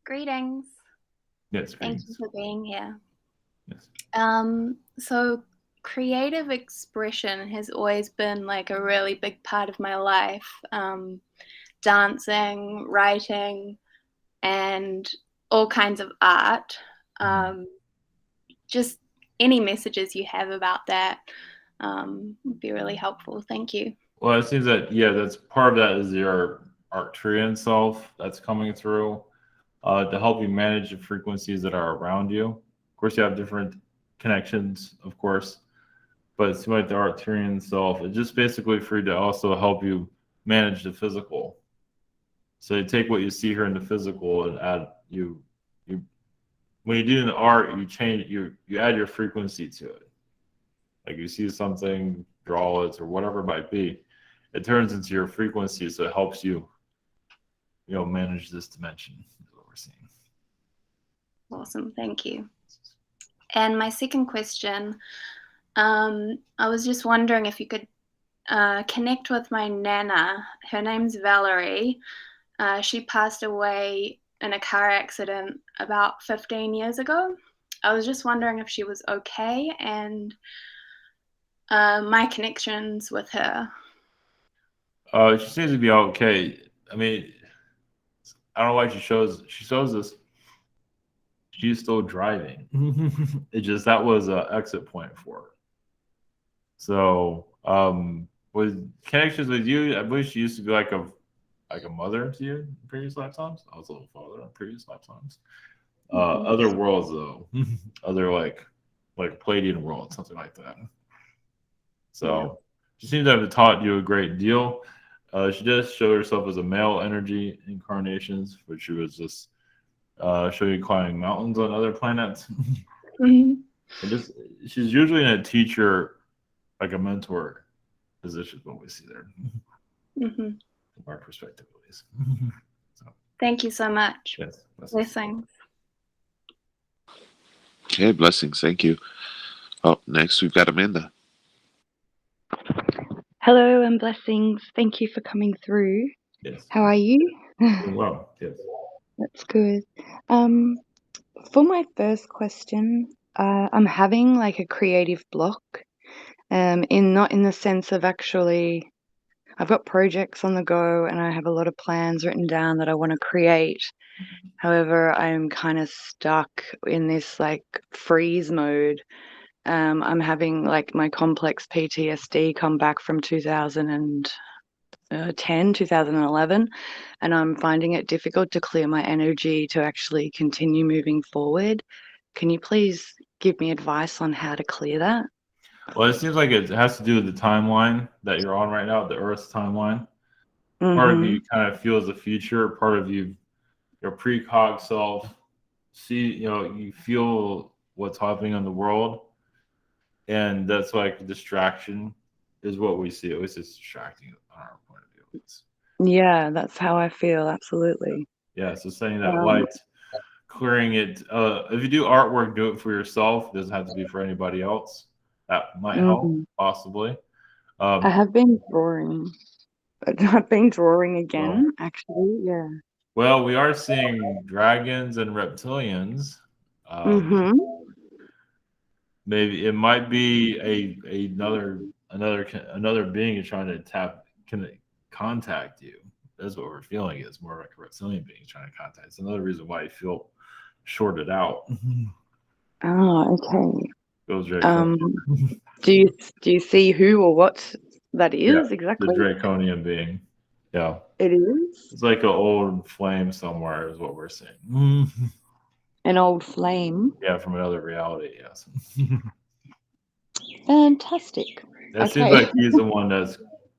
Greetings. Yes. Thank you for being here. Yes. So creative expression has always been like a really big part of my life. Dancing, writing, and all kinds of art. Just any messages you have about that would be really helpful. Thank you. Well, it seems that, that's part of that is your Arcturian self that's coming through to help you manage the frequencies that are around you. Of course, you have different connections, of course, but it seems like the Arcturian self is just basically for you to also help you manage the physical. So you take what you see here in the physical and add when you do the art, you change you add your frequency to it. Like you see something, draw it or whatever it might be, it turns into your frequency, so it helps you, manage this dimension. Is what we're seeing. Awesome, thank you. And my second question, I was just wondering if you could connect with my Nana. Her name's Valerie. She passed away in a car accident about 15 years ago. I was just wondering if she was okay and my connections with her. She seems to be okay. I mean, I don't know why she shows us. She's still driving. It just that was an exit point for her. So, with connections with you, I believe she used to be like a mother to you in previous lifetimes. I was a little father in previous lifetimes. Other worlds though, other like Palladian world, something like that. So she seems to have taught you a great deal. She does show herself as a male energy incarnations, which she was just show you climbing mountains on other planets. She's usually in a teacher, like a mentor position when we see there. From our perspective, at least. Thank you so much. Yes. Blessings. Okay, blessings. Thank you. Up next, we've got Amanda. Hello and blessings. Thank you for coming through. Yes. How are you? Well, yes. That's good. For my first question, I'm having like a creative block. Not in the sense of actually, I've got projects on the go and I have a lot of plans written down that I want to create. However, I'm kind of stuck in this like freeze mode. I'm having like my complex PTSD come back from 2010, 2011, and I'm finding it difficult to clear my energy to actually continue moving forward. Can you please give me advice on how to clear that? Well, it seems like it has to do with the timeline that you're on right now, the Earth's timeline. Part of you kind of feels the future. Part of you, your precog self, you feel what's happening in the world. And that's like distraction is what we see. At least it's distracting on our point of view. Yeah, that's how I feel. Absolutely. Yeah, so saying that Um, light, clearing it. If you do artwork, do it for yourself. It doesn't have to be for anybody else. That might help, mm, possibly. I have been drawing. I've been drawing Well, again, actually. Yeah. well, we are seeing dragons and reptilians. Mm-hmm. Maybe it might be another being is trying to contact you. That's what we're feeling. It's more like a reptilian being trying to contact. It's another reason why you feel shorted out. Oh, okay. Those very Do you see who or what that yeah, is the exactly? draconian being. Yeah, It is it's like an old flame somewhere, is what we're seeing. an old flame. Yeah, from another reality. Yes. Fantastic. It seems Okay. like he's the one that's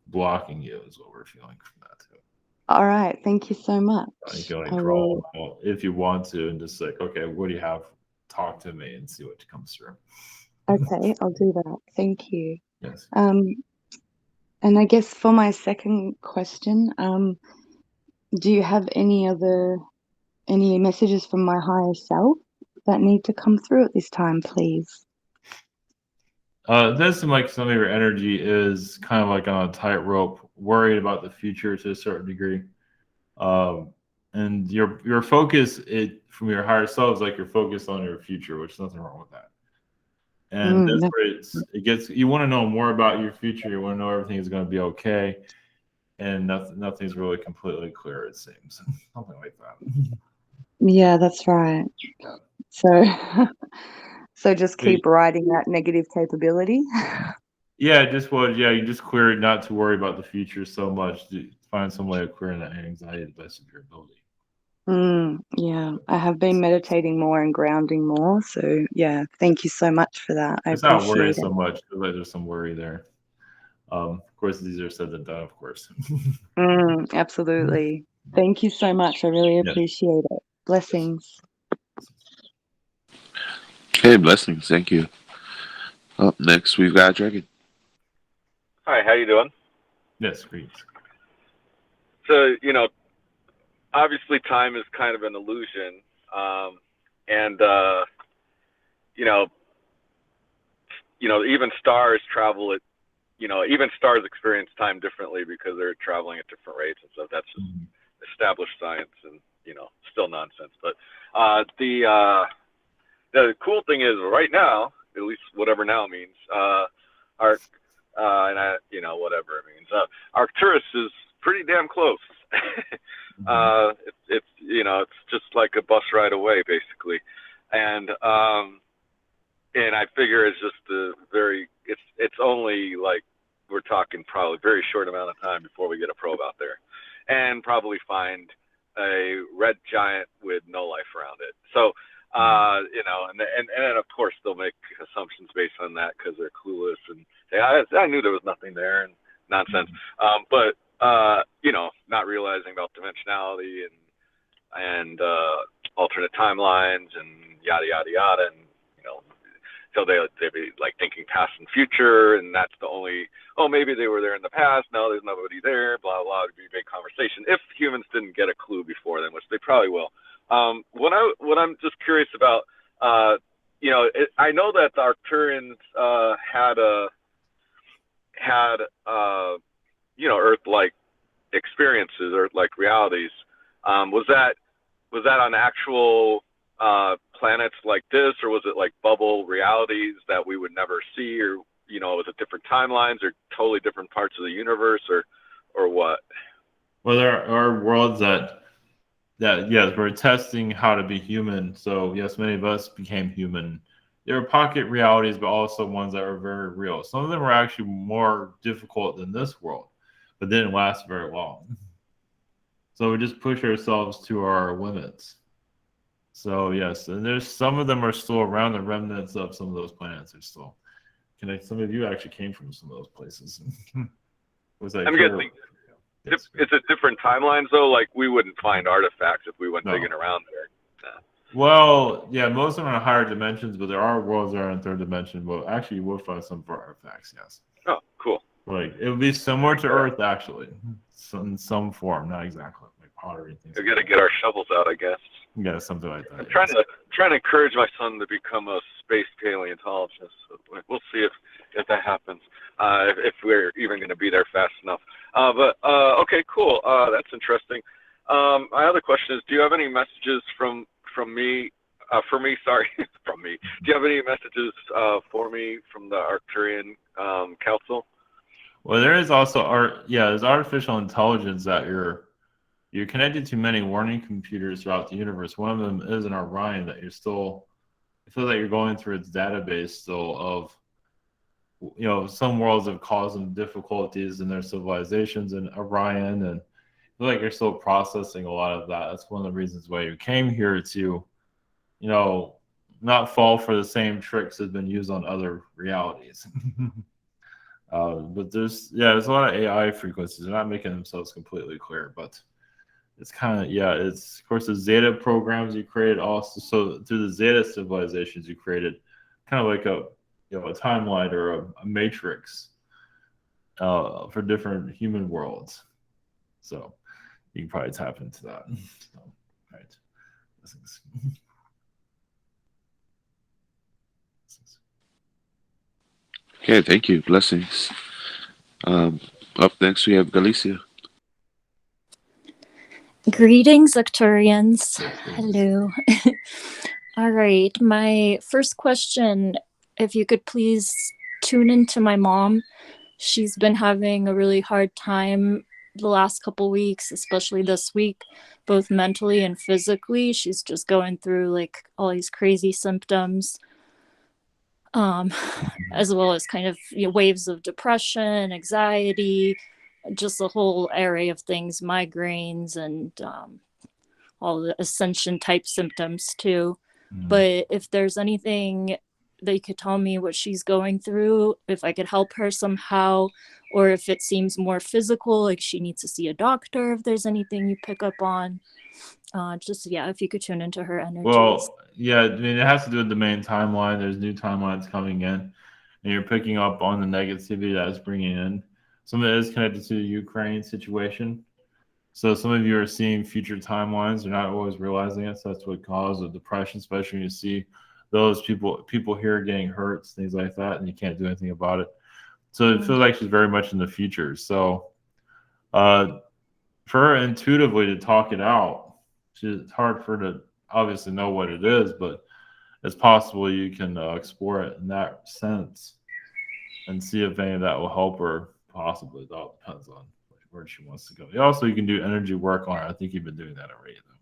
blocking you, is what we're feeling from that too. All right. Thank you so much. You can like I draw will. well, if you want to, and just like, okay, what do you have? Talk to me and see what comes through. Okay, I'll do that. Thank you. Yes. And I guess for my second question, do you have any messages from my higher self that need to come through at this time, please? It does seem like some of your energy is kind of like on a tightrope, worried about the future to a certain degree. And your focus from your higher self is like you're focused on your future, which is nothing wrong with that. And that's where it gets. You want to know more about your future. You want to know everything is going to be okay, and nothing's really completely clear. It seems something like that. Yeah, that's right. So just keep riding that negative capability. Yeah, you just clear it, not to worry about the future so much. To find some way of clearing that anxiety to the best of your ability. Yeah, I have been meditating more and grounding more. So yeah, thank you so much for that. I It's not worrying appreciate so it. much. Like there's some worry there. Of course, these are said and done. Of course. Absolutely. Thank you so much. I really Yes. appreciate it. Blessings. Okay, blessings. Thank you. Up next, we've got Dragon. Hi, how you doing? Yes, great. So, obviously time is kind of an illusion. And, even stars travel at, even stars experience time differently because they're traveling at different rates and stuff. That's just established science and, still nonsense. But the cool thing is right now, at least whatever now means, whatever it means, Arcturus is pretty damn close. It's just like a bus ride away, basically, and I figure it's just it's only like we're talking probably very short amount of time before we get a probe out there, and probably find a red giant with no life around it. So. And then of course they'll make assumptions based on that because they're clueless and say, I knew there was nothing there and nonsense. But not realizing about dimensionality and alternate timelines and yada yada yada, and so they be like thinking past and future, and that's the only. Oh, maybe they were there in the past. No, there's nobody there. Blah blah. It'd be a big conversation if humans didn't get a clue before then, which they probably will. What I'm just curious about, I know that the Arcturians had Earth-like experiences, Earth-like realities. Was that on actual planets like this, or was it like bubble realities that we would never see, or was it different timelines, or totally different parts of the universe, or what? Well, there are worlds that yes, we're testing how to be human. So yes, many of us became human. There were pocket realities, but also ones that were very real. Some of them were actually more difficult than this world, but didn't last very long. So we just push ourselves to our limits. So yes, and there's some of them are still around. The remnants of some of those planets are still connected. Some of you actually came from some of those places. Was that I'm guessing. Is it different timelines though? Like we wouldn't find artifacts if we went digging around there. Well, yeah, most of them are in higher dimensions, but there are worlds that are in third dimension. Well, actually, you will find some for artifacts, yes. Oh, cool. Like it would be similar to Earth, actually, in some form, not exactly like pottery and things. We got to get our shovels out, I guess. Yeah, something like that. I'm trying to encourage my son to become a space paleontologist. So we'll see if that happens. If we're even going to be there fast enough. But okay, cool. That's interesting. My other question is, do you have any messages from me? For me, sorry, from me. Do you have any messages for me from the Arcturian Council? Well, there is also there's artificial intelligence that you're connected to many warning computers throughout the universe. One of them is an Orion that it feels like you're going through its database still of, some worlds have caused them difficulties in their civilizations in Orion, and I feel like you're still processing a lot of that. That's one of the reasons why you came here to, not fall for the same tricks that have been used on other realities. But there's a lot of AI frequencies. They're not making themselves completely clear, but it's kind of, it's, of course, the Zeta programs you created also. So through the Zeta civilizations, you created kind of like a timeline or a matrix for different human worlds. So you can probably tap into that. So, right. Okay, thank you. Blessings. Up next, we have Galicia. Greetings, Arcturians. Hello. All right. My first question, if you could please tune into my mom. She's been having a really hard time the last couple weeks, especially this week, both mentally and physically. She's just going through like all these crazy symptoms, as well as kind of waves of depression, anxiety, just a whole array of things, migraines, and all the ascension type symptoms too. But if there's anything that you could tell me what she's going through, if I could help her somehow, or if it seems more physical, like she needs to see a doctor, if there's anything you pick up on, if you could tune into her energies. Well, yeah, I mean, it has to do with the main timeline. There's new timelines coming in, and you're picking up on the negativity that it's bringing in. Some of it is connected to the Ukraine situation. So some of you are seeing future timelines. You're not always realizing it. So that's what causes depression, especially when you see those people here getting hurt, things like that, and you can't do anything about it. So it feels like she's very much in the future. So for her intuitively to talk it out, it's hard for her to obviously know what it is, but it's possible you can explore it in that sense and see if any of that will help her. Possibly. It all depends on where she wants to go. Also, you can do energy work on her. I think you've been doing that already, though.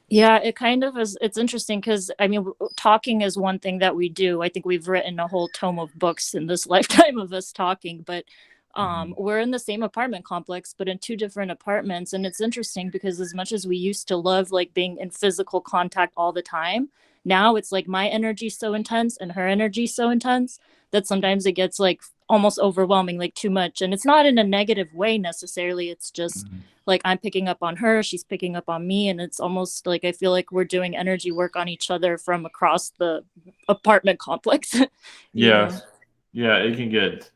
Yeah, it kind of is. It's interesting because, I mean, talking is one thing that we do. I think we've written a whole tome of books in this lifetime of us talking, but we're in the same apartment complex, but in two different apartments. And it's interesting because as much as we used to love like being in physical contact all the time, now it's like my energy is so intense and her energy is so intense that sometimes it gets like almost overwhelming, like too much. And it's not in a negative way necessarily. It's just like I'm picking up on her, she's picking up on me. And it's almost like I feel like we're doing energy work on each other from across the apartment complex. Yes. Yeah, it can get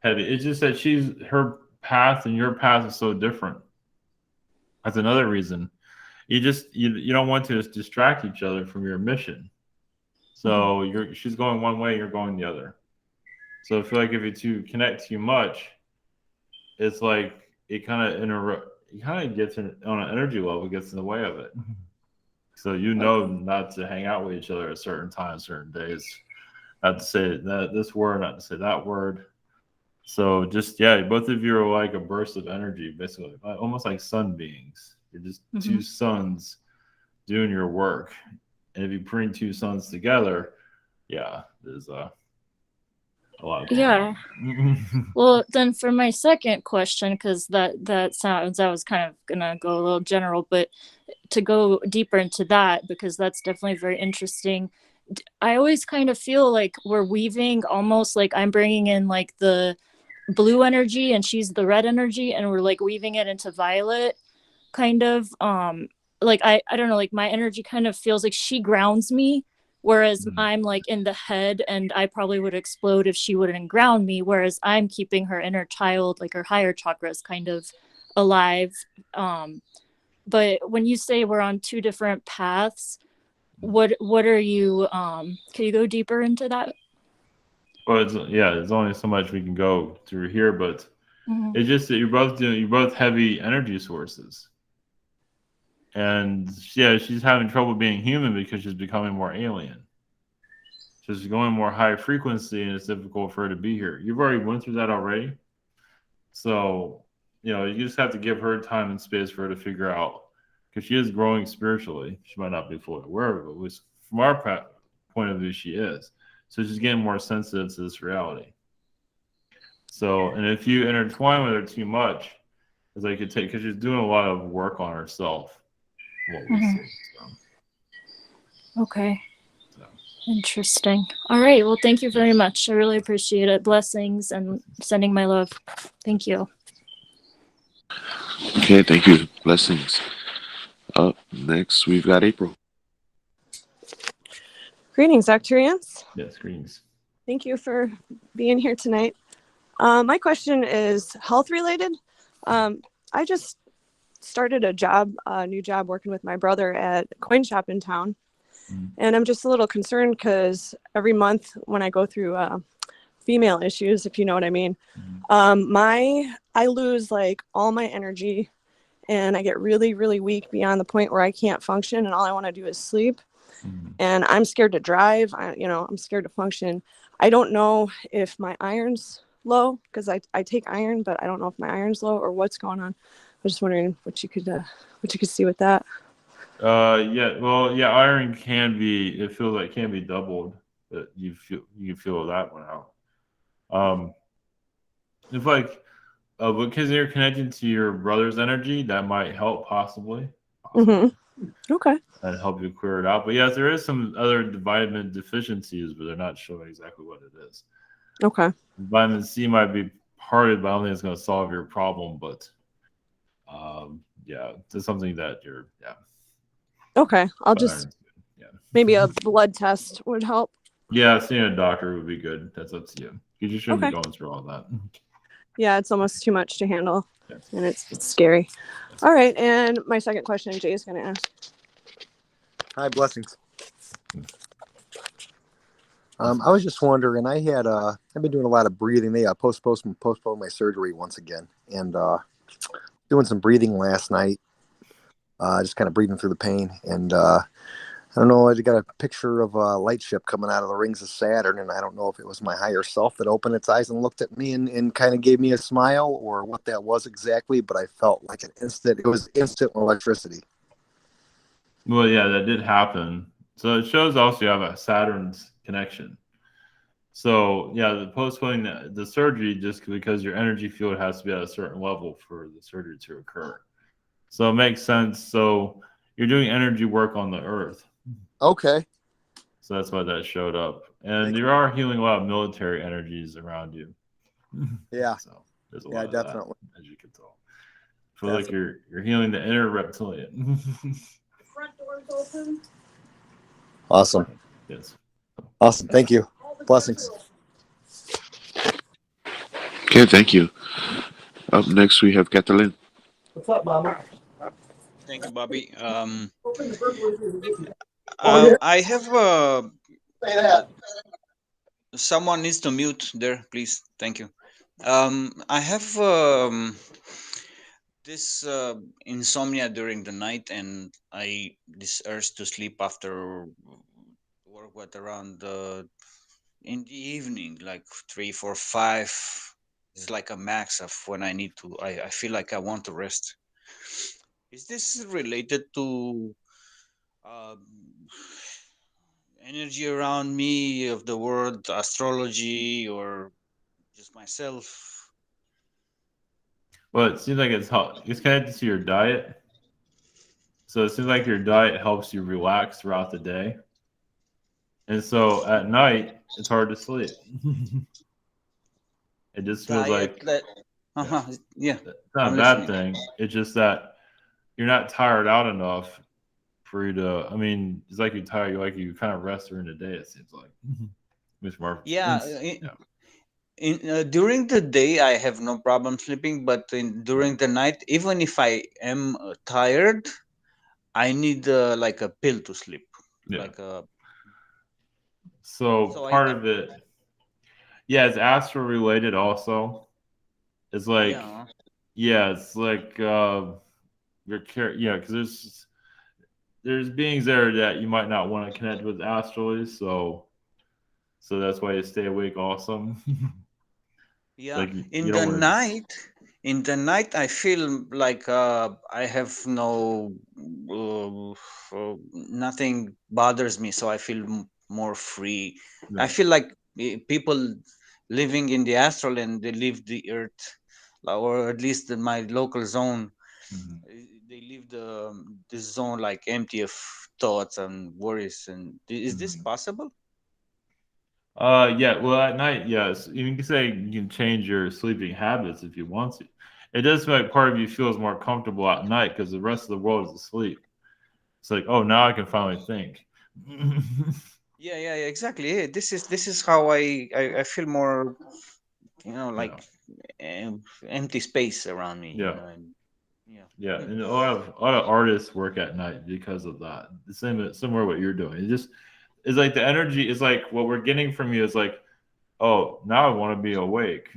heavy. It's just that her path and your path is so different. That's another reason. You don't want to distract each other from your mission. So she's going one way, you're going the other. So I feel like if you two connect too much, it's like it kind of gets on an energy level, gets in the way of it. So not to hang out with each other at certain times, certain days, not to say this word, not to say that word. So just both of you are like a burst of energy, basically, almost like sun beings. You're just two suns doing your work. And if you bring two suns together, there's a lot of Well, then for my second question, because that I was kind of gonna go a little general, but to go deeper into that, because that's definitely very interesting. I always kind of feel like we're weaving, almost like I'm bringing in like the blue energy and she's the red energy, and we're like weaving it into violet, kind of. Like I don't know, like my energy kind of feels like she grounds me Whereas I'm like in the head and I probably would explode if she wouldn't ground me. Whereas I'm keeping her inner child, like her higher chakras, kind of alive. But when you say we're on two different paths, what are you, can you go deeper into that? Well, there's only so much we can go through here, but it's just that you're both heavy energy sources. And yeah, she's having trouble being human because she's becoming more alien. She's going more high frequency, and it's difficult for her to be here. You've already went through that already. So, you just have to give her time and space for her to figure out, because she is growing spiritually. She might not be fully aware of it, but from our point of view, she is. So she's getting more sensitive to this reality. So, and if you intertwine with her too much, it's like because she's doing a lot of work on herself. What we see, so. Okay. Interesting. All right. Well, thank you very much. I really appreciate it. Blessings and sending my love. Thank you. Okay, thank you. Blessings. Up next, we've got April. Greetings, Arcturians. Yes, greetings. Thank you for being here tonight. My question is health related. I just started a new job working with my brother at a coin shop in town. And I'm just a little concerned because every month when I go through female issues, if you know what I mean, I lose like all my energy and I get really, really weak beyond the point where I can't function and all I want to do is sleep. And I'm scared to drive. I'm scared to function. I don't know if my iron's low because I take iron, but I don't know if my iron's low or what's going on. I was just wondering what you could see with that. Iron can be doubled, but you feel that one out. It's like because you're connected to your brother's energy, that might help possibly. Okay. And help you clear it out. But yes, there is some other vitamin deficiencies, but they're not showing exactly what it is. Okay. Vitamin C might be part of it, but I don't think it's going to solve your problem. But it's something that you're Okay, I'll just maybe a blood test would help. Yeah, seeing a doctor would be good. That's up to you. You shouldn't be going through all that. Yeah, it's almost too much to handle, and it's scary. All right, and my second question, Jay is going to ask. Hi, blessings. I was just wondering. I've been doing a lot of breathing. They postponed my surgery once again, and doing some breathing last night. Just kind of breathing through the pain, and I don't know. I got a picture of a light ship coming out of the rings of Saturn, and I don't know if it was my higher self that opened its eyes and looked at me and kind of gave me a smile, or what that was exactly. But I felt like it was instant electricity. Well, yeah, that did happen. So it shows also you have a Saturn's connection. So yeah, the postponing the surgery just because your energy field has to be at a certain level for the surgery to occur. So it makes sense. So you're doing energy work on the earth. Okay. So that's why that showed up. And you are healing a lot of military energies around you. Yeah. So there's a lot of definitely. that, as you can tell. I feel like you're healing the inner reptilian. Front door's open. Awesome. Yes. Awesome. Thank you. Blessings. Okay, thank you. Up next, we have Catalin. What's up, Mama? Thank you, Bobby. I have someone needs to mute there, please. Thank you. I have this insomnia during the night, and this urge to sleep after work around in the evening, like 3, 4, 5 is like a max of when I need to. I feel like I want to rest. Is this related to energy around me of the world, astrology, or just myself? Well, it seems like it's connected to your diet. So it seems like your diet helps you relax throughout the day. And so at night, it's hard to sleep. It just feels like it's not a bad thing. It's just that you're not tired out enough for you to. I mean, it's like you're tired. You kind of rest during the day. It seems like. It's more. Yeah, Yeah. during the day I have no problem sleeping, but during the night, even if I am tired, I need like a pill to sleep. Yeah. Like a. So So part of it, yeah, it's astral related also. It's like, Yeah. it's like because there's beings there that you might not want to connect with astrally, so that's why you stay awake also. Yeah, Like you don't want to. in the night, I feel like I have no nothing bothers me, so I feel more free. I Yeah. feel like people living in the astral and they leave the earth, or at least in my local zone, they leave this zone like empty of thoughts and worries. And is this possible? Yeah, well, at night, yes. You can say you can change your sleeping habits if you want to. It does make part of you feels more comfortable at night because the rest of the world is asleep. It's like, oh, now I can finally think. Yeah, exactly. Yeah, this is how I feel more, like empty space around me. Yeah. And Yeah, and a lot of artists work at night because of that. The same similar what you're doing. It's like the energy is like what we're getting from you is like, oh, now I want to be awake.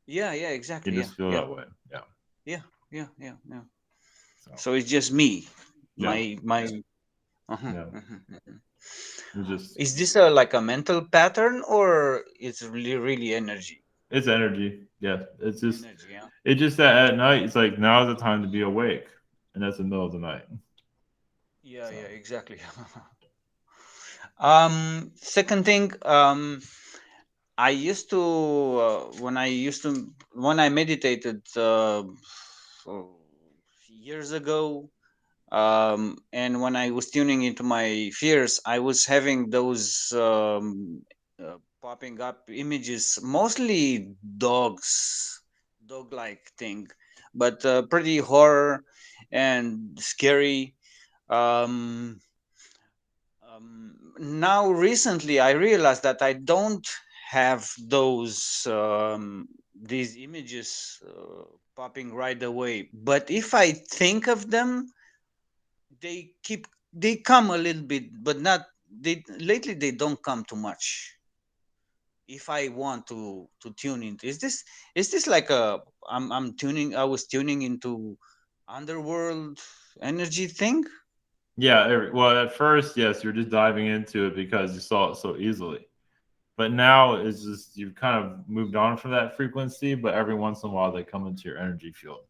yeah, exactly. You just feel that way. Yeah. Yeah. So it's just me, Yeah. my. Yeah. Is this like a mental pattern or it's really energy? It's energy. Yeah. It's just Energy, yeah. it's just that at night it's like now is the time to be awake. And that's the middle of the night. Yeah, exactly. Second thing, I used to when I meditated years ago, and when I was tuning into my fears, I was having those popping up images, mostly dog-like thing, but pretty horror and scary. Um, Now recently I realized that I don't have these images popping right away, but if I think of them, they come a little bit, but not they lately they don't come too much. If I want to tune into, is this like I was tuning into underworld energy thing? Yeah, well, at first, yes, you're just diving into it because you saw it so easily. But now it's just you've kind of moved on from that frequency, but every once in a while they come into your energy field.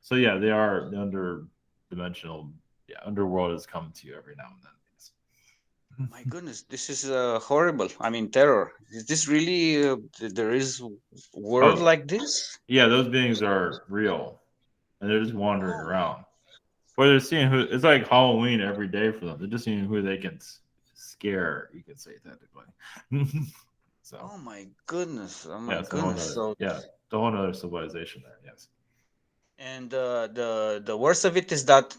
So yeah, they are the underdimensional. Yeah, underworld is coming to you every now and then. My goodness, this is horrible. I mean, terror. Is this really there is world like this? Yeah, those beings are real, and they're just wandering around. But they're seeing who. It's like Halloween every day for them. They're just seeing who they can scare. You could say technically. So. Oh my goodness! Oh my Yeah, goodness! The whole other civilization there. Yes. And the worst of it is that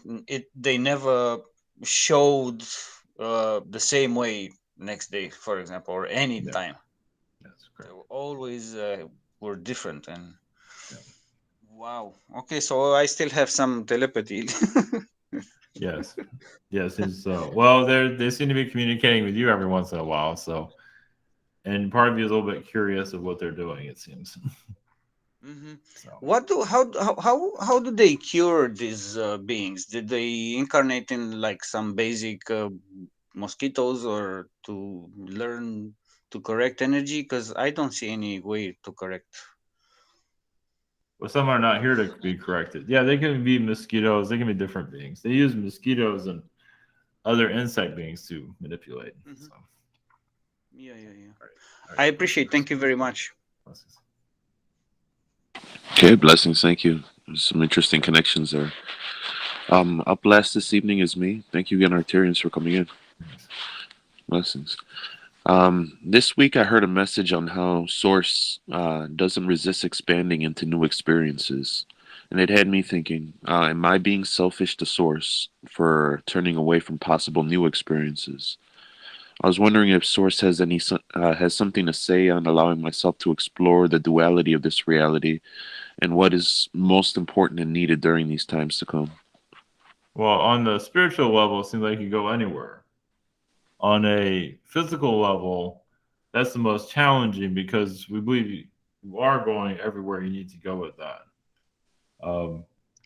they never showed the same way next day, for example, or any time. That's correct. They were always were different. And wow. Okay, so I still have some telepathy. Yes. It's, well, they seem to be communicating with you every once in a while. So, and part of you is a little bit curious of what they're doing. It seems. Mm-hmm. How do they cure these beings? Did they incarnate in like some basic mosquitoes or to learn to correct energy? Because I don't see any way to correct. Well, some are not here to be corrected. Yeah, they can be mosquitoes. They can be different beings. They use mosquitoes and other insect beings to manipulate. Mm-hmm. So. Yeah. All right. I appreciate. Thank you very much. Okay, blessings. Thank you. There's some interesting connections there. Up last this evening is me. Thank you again, Arcturians, for coming in. Blessings. This week I heard a message on how Source doesn't resist expanding into new experiences. and it had me thinking, am I being selfish to Source for turning away from possible new experiences? I was wondering if Source has something to say on allowing myself to explore the duality of this reality and what is most important and needed during these times to come. Well, on the spiritual level, it seems like you go anywhere. On a physical level, that's the most challenging because we believe you are going everywhere you need to go with that.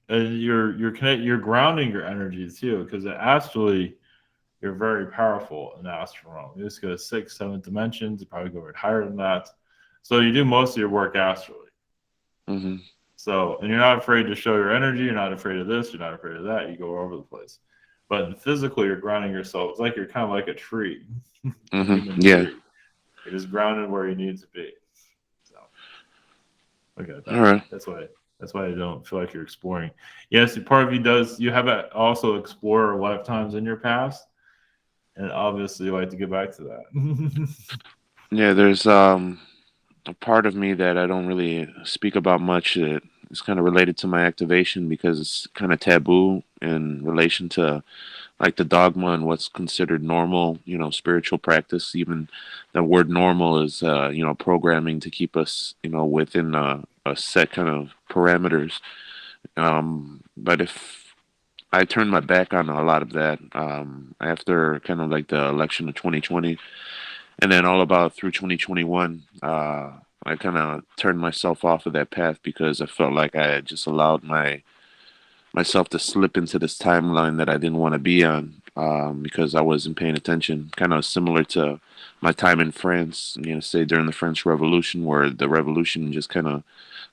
And you're grounding your energy too, because astrally you're very powerful in the astral realm. You just go to 6, 7 dimensions. You probably go a bit higher than that. So you do most of your work astrally. Mm-hmm. So, and you're not afraid to show your energy. You're not afraid of this. You're not afraid of that. You go all over the place. But in physical, you're grounding yourself. It's like you're kind of like a tree, a human Yeah. tree. You're just grounded where you need to be. So, look at that. All right. That's why I don't feel like you're exploring. Yes, part of you does. You have also explored lifetimes in your past, and obviously you like to get back to that. Yeah, there's a part of me that I don't really speak about much. It's kind of related to my activation because it's kind of taboo in relation to like the dogma and what's considered normal, spiritual practice. Even the word normal is, programming to keep us, within a set kind of parameters. But if I turned my back on a lot of that after kind of like the election of 2020, and then all about through 2021, I kind of turned myself off of that path because I felt like I had just allowed myself to slip into this timeline that I didn't want to be on because I wasn't paying attention. Kind of similar to my time in France, say during the French Revolution, where the revolution just kind of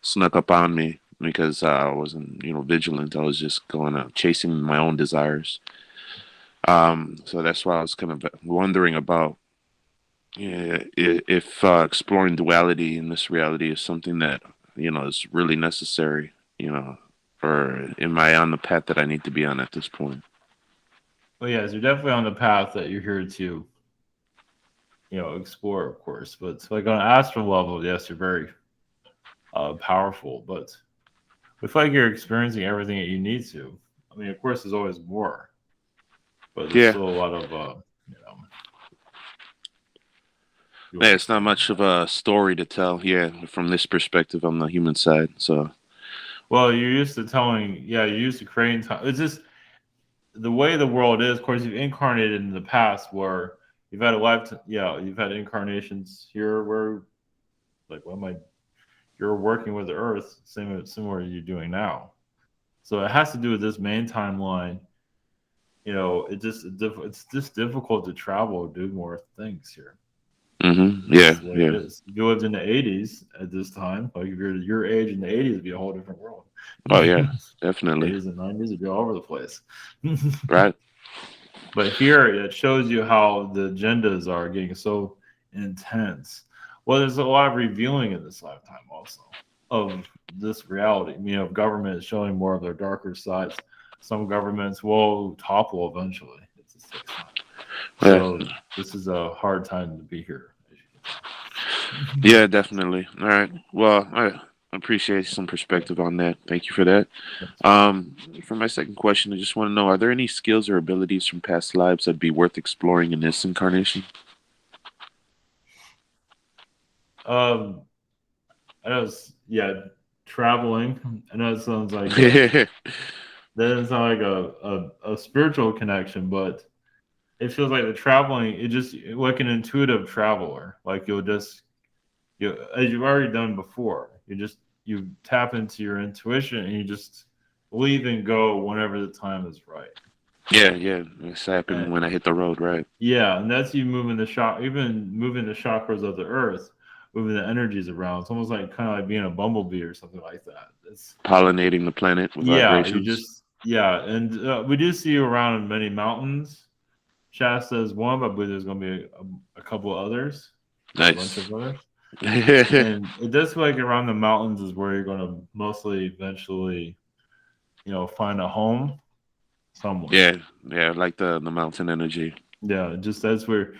snuck up on me because I wasn't, vigilant. I was just going out chasing my own desires. So that's why I was kind of wondering about if exploring duality in this reality is something that is really necessary. Or am I on the path that I need to be on at this point? Well, yes, you're definitely on the path that you're here to, explore, of course. But like on an astral level, yes, you're very powerful. But we feel like you're experiencing everything that you need to. I mean, of course, there's always more, but there's still a lot of, Yeah, it's not much of a story to tell. Yeah, from this perspective on the human side. So. Well, you're used to telling, you're used to creating time. It's just the way the world is. Of course, you've incarnated in the past where you've had you've had incarnations here where, like, you're working with the Earth, similar to you're doing now. So it has to do with this main timeline. It's just difficult to travel, do more things here. Mm-hmm. Yeah, It is. If you lived in the 80s at this time, like if you're your age in the 80s, it'd be a whole different world. Oh yeah, definitely. 80s and 90s would be all over the place. Right. But here it shows you how the agendas are getting so intense. Well, there's a lot of revealing in this lifetime also of this reality. Government is showing more of their darker sides. Some governments will topple eventually. It just takes time. So this is a hard time to be here. Yeah, definitely. All right. Well, I appreciate some perspective on that. Thank you for that. For my second question, I just want to know, are there any skills or abilities from past lives that'd be worth exploring in this incarnation? I know traveling. I know it sounds like that doesn't sound like a spiritual connection, but it feels like the traveling, it just like an intuitive traveler. Like as you've already done before, you tap into your intuition and you just leave and go whenever the time is right. Yeah, it's happening when I hit the road, right? Yeah, and that's you moving the chakras of the earth, moving the energies around. It's almost like kind of like being a bumblebee or something like that. It's pollinating the planet with vibrations. And we do see you around in many mountains. Shasta is one, but I believe there's going to be a couple others. Nice. A bunch of others. And it does feel like around the mountains is where you're going to mostly eventually, find a home somewhere. Yeah, like the mountain energy. Yeah, just that's where,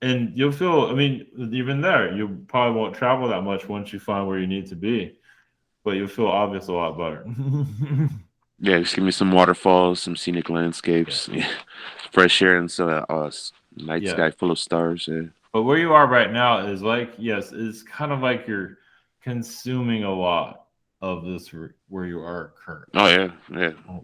and you'll feel, even there, you probably won't travel that much once you find where you need to be. but you'll feel obviously a lot better. Yeah, just give me some waterfalls, some scenic landscapes, fresh air, and so night Yeah. sky full of stars. Yeah. But where you are right now is like, yes, it's kind of like you're consuming a lot of this where you are currently. Oh yeah.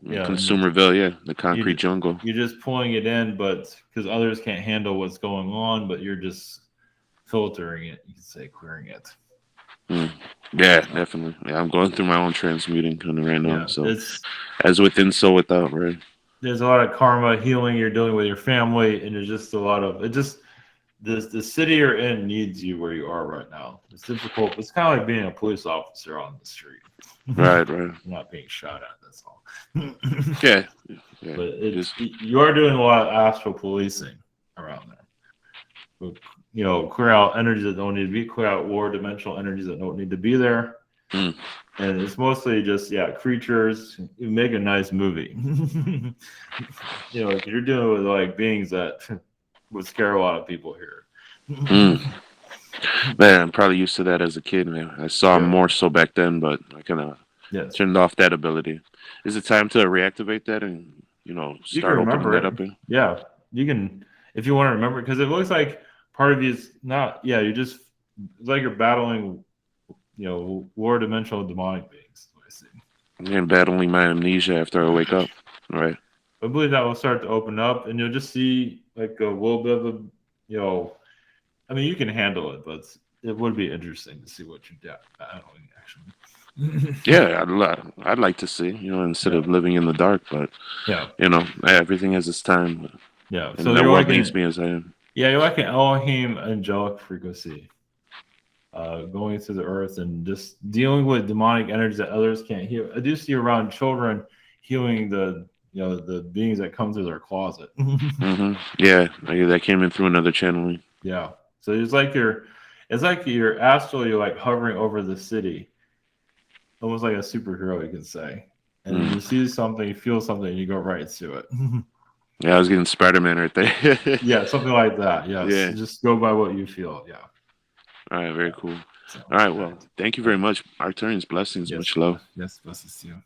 Yeah, Consumerville, yeah, the concrete jungle. You're just pulling it in, but because others can't handle what's going on, but you're just filtering it. You could say clearing it. Yeah, definitely. Yeah, I'm going through my own transmuting kind of right now. Yeah, So it's as within, so without, right? there's a lot of karma healing you're dealing with your family, and there's just a lot of it. Just the city you're in needs you where you are right now. It's difficult. It's kind of like being a police officer on the street. Right. Not being shot at. That's all. Yeah. But you are doing a lot of astral policing around there. You know, clear out energies that don't need to be, clear out lower dimensional energies that don't need to be there. And it's mostly just creatures. You make a nice movie. You know, you're dealing with like beings that would scare a lot of people here. Man, I'm probably used to that as a kid, man. I saw him more so back then, but I kind of turned off that ability. Is it time to reactivate that and start opening that up? Yeah, you can if you want to remember it, because it looks like part of you is not. Yeah, you just it's like you're battling, lower dimensional demonic beings. I see. And battling my amnesia after I wake up, right? I believe that will start to open up, and you'll just see like a little bit of a, I mean, you can handle it, but it would be interesting to see what you're battling actually. Yeah, I'd like to see, instead of living in the dark, but everything has its time. Yeah, and so the you're world like needs me as I am. Yeah, you're like an Elohim angelic frequency, going through the earth and just dealing with demonic energies that others can't heal. I do see around children healing the beings that come through their closet. Yeah, that came in through another channeling. Yeah, so it's like you're astrally, you're like hovering over the city, almost like a superhero, you could say. And then you see something, you feel something, and you go right to it. Yeah, I was getting Spider-Man right there. Yeah, something like that. Yes. Yeah. Just go by what you feel. Yeah. All right, very cool. All right, well, thank you very much. Arcturians, blessings, much love. Yes, blessings to you.